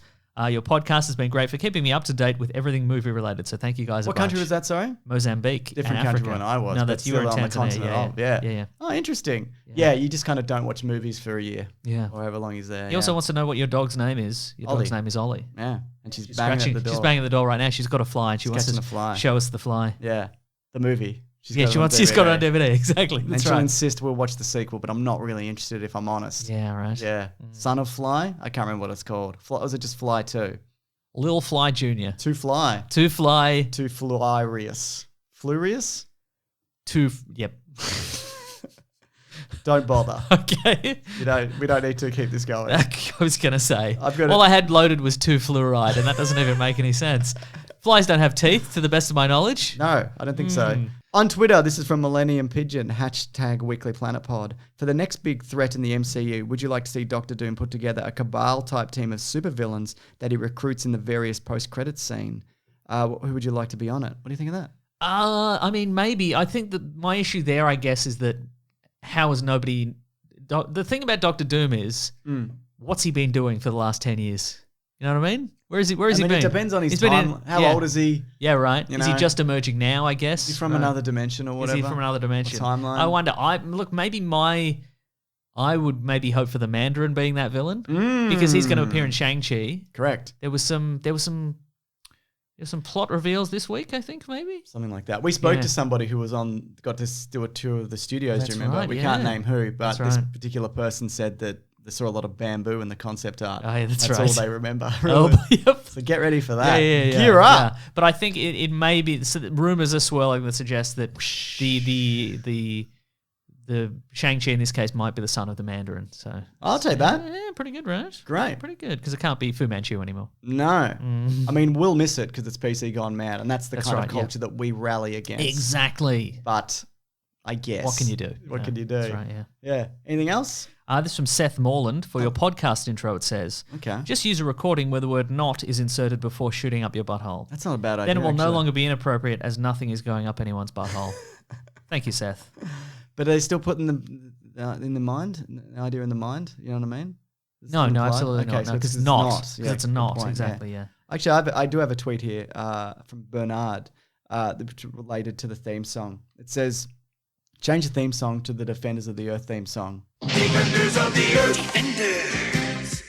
Your podcast has been great for keeping me up to date with everything movie related, so thank you guys What a bunch. country was that, sorry? Mozambique. Different and country Africa. when I was. No, but that's you were in still on the Tanzania. continent. Yeah, Oh, yeah. yeah. Oh, interesting. Yeah, you just kind of don't watch movies for a year. Yeah. Or however long he's there. He also wants to know what your dog's name is. Your dog's Ollie. name is Ollie. Yeah. And she's She's banging at scratching. the door. She's banging at the door right now. She's got a fly, and she wants to catching a fly. show us the fly. Yeah. The movie. She's Yeah, got it on she's got it on DVD. DVD. Exactly. And That's she'll right. insist we'll watch the sequel, but I'm not really interested if I'm honest. Yeah, right. Yeah. Son of Fly? I can't remember what it's called. Or was it just Fly 2? Lil Fly Jr. Two Fly. Two Fly. Two Flurious. Flurious? Yep. Don't bother. Okay. We don't need to keep this going. I was going to say. I've got all it. I had loaded was 2 fluoride, and that doesn't even make any sense. Flies don't have teeth, to the best of my knowledge. No, I don't think so. Hmm. On Twitter, this is from Millennium Pigeon, hashtag Weekly Planet Pod. For the next big threat in the MCU, would you like to see Doctor Doom put together a cabal-type team of supervillains that he recruits in the various post-credits scene? Who would you like to be on it? What do you think of that? I mean, maybe. I think that my issue there, I guess, is that how has nobody... The thing about Doctor Doom is, what's he been doing for the last 10 years? You know what I mean? Where has he been? It depends on his He's been time. How old is he? Yeah, right. You Is he know? just emerging now, I guess? Is he from another dimension or whatever? Is he from another dimension? timeline? I wonder. I would maybe hope for the Mandarin being that villain because he's going to appear in Shang-Chi. Correct. There was some plot reveals this week, I think, maybe. Something like that. We spoke Yeah. to somebody who got to do a tour of the studios, do That's you remember? right, We yeah. can't name who, but That's this right. particular person said that they saw a lot of bamboo in the concept art. Oh, yeah, that's all right. they remember. Oh, really. yep. So get ready for that. Yeah. Gear up. Yeah. But I think it may be. So rumors are swirling that suggest that the Shang-Chi in this case might be the son of the Mandarin. So I'll take that. Yeah, pretty good, right? Great. Pretty good because it can't be Fu Manchu anymore. No. I mean, we'll miss it because it's PC gone mad, and that's the That's kind right, of yeah. culture that we rally against. Exactly. But I guess. What can you do? What Yeah, can you do? That's right. Yeah. Yeah. Anything else? This is from Seth Morland for your podcast intro. It says, Okay. just use a recording where the word "not" is inserted before shooting up your butthole. That's not a bad idea. Then it will no actually. longer be inappropriate as nothing is going up anyone's butthole. Thank you, Seth. But are they still putting the in the mind, the idea in the mind? You know what I mean? Is No, it no, implied? absolutely Okay, not. so No, because it's it's not. not. Because Yeah, it's good not. point, yeah. Exactly, yeah. Actually, I do have a tweet here from Bernard. related to the theme song. It says, change the theme song to the Defenders of the Earth theme song. Defenders of the Earth. Defenders.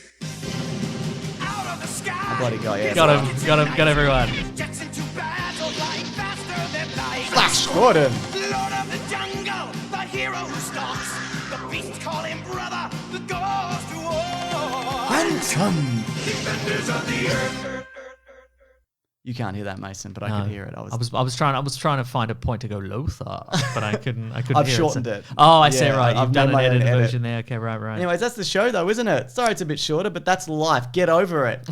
Out of the sky. Bloody guy, yeah. Got him. Got everyone. Jets into battle like faster than light. Flash Gordon. Lord of the jungle, the hero who stalks. The beasts call him brother, the goes to war. Phantom. Defenders of the Earth. You can't hear that, Mason, but I No. could hear it. I was trying to find a point to go Lothar, but I couldn't I've hear shortened it. it. Oh, I see. Yeah, Right, I've you've done made an my own edited edit. version there. Okay, right. Anyways, that's the show, though, isn't it? Sorry it's a bit shorter, but that's life. Get over it.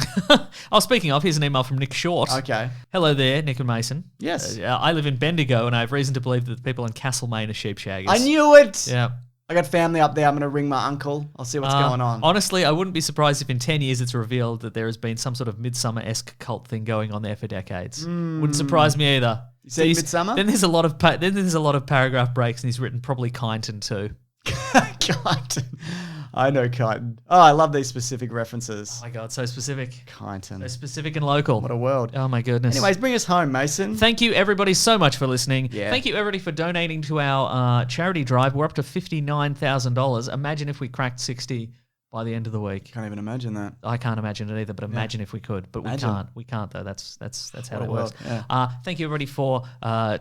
Oh, speaking of, here's an email from Nick Short. Okay. Hello there, Nick and Mason. Yes. I live in Bendigo, and I have reason to believe that the people in Castlemaine are sheep shaggers. I knew it. Yeah. I got family up there. I'm going to ring my uncle. I'll see what's going on. Honestly, I wouldn't be surprised if in 10 years it's revealed that there has been some sort of Midsummer-esque cult thing going on there for decades. Wouldn't surprise me either. You see Midsummer? Then there's a lot of paragraph breaks, and he's written probably Kyneton too. Kyneton. I know Kyneton. Oh, I love these specific references. Oh my god, so specific. Kyneton. So specific and local. What a world. Oh my goodness. Anyways, bring us home, Mason. Thank you, everybody, so much for listening. Yeah. Thank you, everybody, for donating to our charity drive. We're up to $59,000. Imagine if we cracked 60 by the end of the week. Can't even imagine that. I can't imagine it either, but imagine if we could. But Imagine. we can't. We can't, though. That's how What a it works. world, yeah. Thank you, everybody, for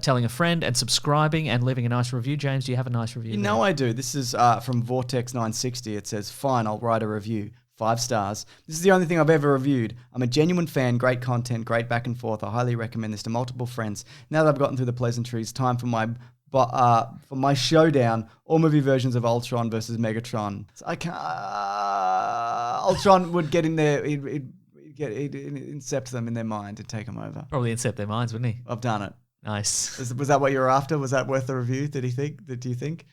telling a friend and subscribing and leaving a nice review. James, do you have a nice review? You know I do. This is from Vortex960. It says, fine, I'll write a review. 5 stars. This is the only thing I've ever reviewed. I'm a genuine fan, great content, great back and forth. I highly recommend this to multiple friends. Now that I've gotten through the pleasantries, time for my showdown. All movie versions of Ultron versus Megatron. So I can't. Ultron would get in there. He'd incept them in their mind and take them over. Probably incept their minds, wouldn't he? I've done it. Nice. Was that what you were after? Was that worth the review? Do you think?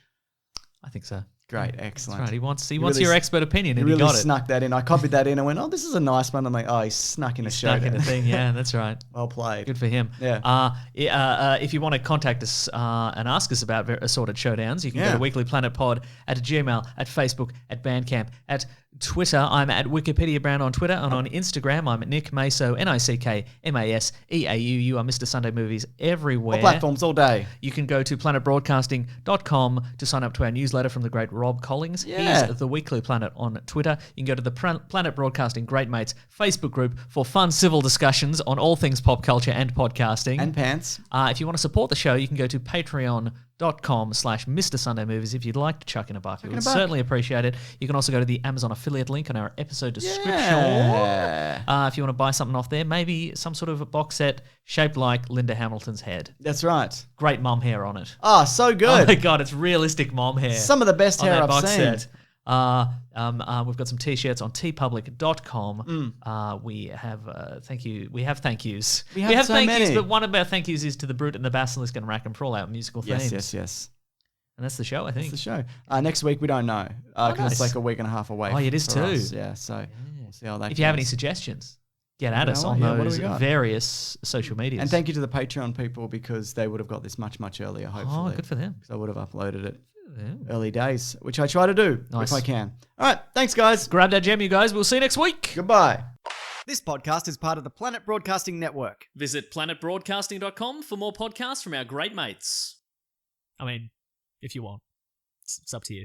I think so. Great, That's excellent. right. He wants really your expert opinion, He and really he got it. snuck that in. I copied that in. I went, oh, this is a nice one. I'm like, oh, he snuck in a Stuck showdown. in a thing. Yeah, that's right. Well played. Good for him. Yeah. If you want to contact us and ask us about assorted showdowns, you can go Yeah. to Weekly Planet Pod at Gmail, at Facebook, at Bandcamp, at Twitter. I'm at Wikipedia Brown on Twitter, and on Instagram, I'm at Nick Maso, NickMaseeau. You are Mr. Sunday Movies everywhere. All platforms all day. You can go to planetbroadcasting.com to sign up to our newsletter from the great Rob Collins. Yeah. He's the Weekly Planet on Twitter. You can go to the Planet Broadcasting Great Mates Facebook group for fun civil discussions on all things pop culture and podcasting. And pants. If you want to support the show, you can go to patreon.com/Mr. Sunday Movies if you'd like to chuck in a buck. We would certainly appreciate it. You can also go to the Amazon affiliate link on our episode description. Yeah. If you want to buy something off there, maybe some sort of a box set shaped like Linda Hamilton's head. That's right. Great mom hair on it. Oh, so Oh good. my god, it's realistic mom hair. Some of the best on hair that I've box seen. set. We've got some t-shirts on tpublic.com. We have thank you. We have thank yous. We have so thank yous, many. but one of our thank yous is to the Brute and the Basilisk and Rackham for all our musical themes. Yes. And that's the show, I think. That's the show. Next week, we don't know. Because nice. it's like a week and a half away. Oh, it is for too. us. Yeah, so we'll see how that If you have any goes. suggestions, get at us know on what? Yeah, what do those we got? various social medias. And thank you to the Patreon people because they would have got this much, much earlier, hopefully. Oh, good for them. Because I would have uploaded it Yeah. early days, which I try to do Nice. if I can. All right, thanks, guys. Grab that gem, you guys. We'll see you next week. Goodbye. This podcast is part of the Planet Broadcasting Network. Visit planetbroadcasting.com for more podcasts from our great mates. I mean, if you want. It's up to you.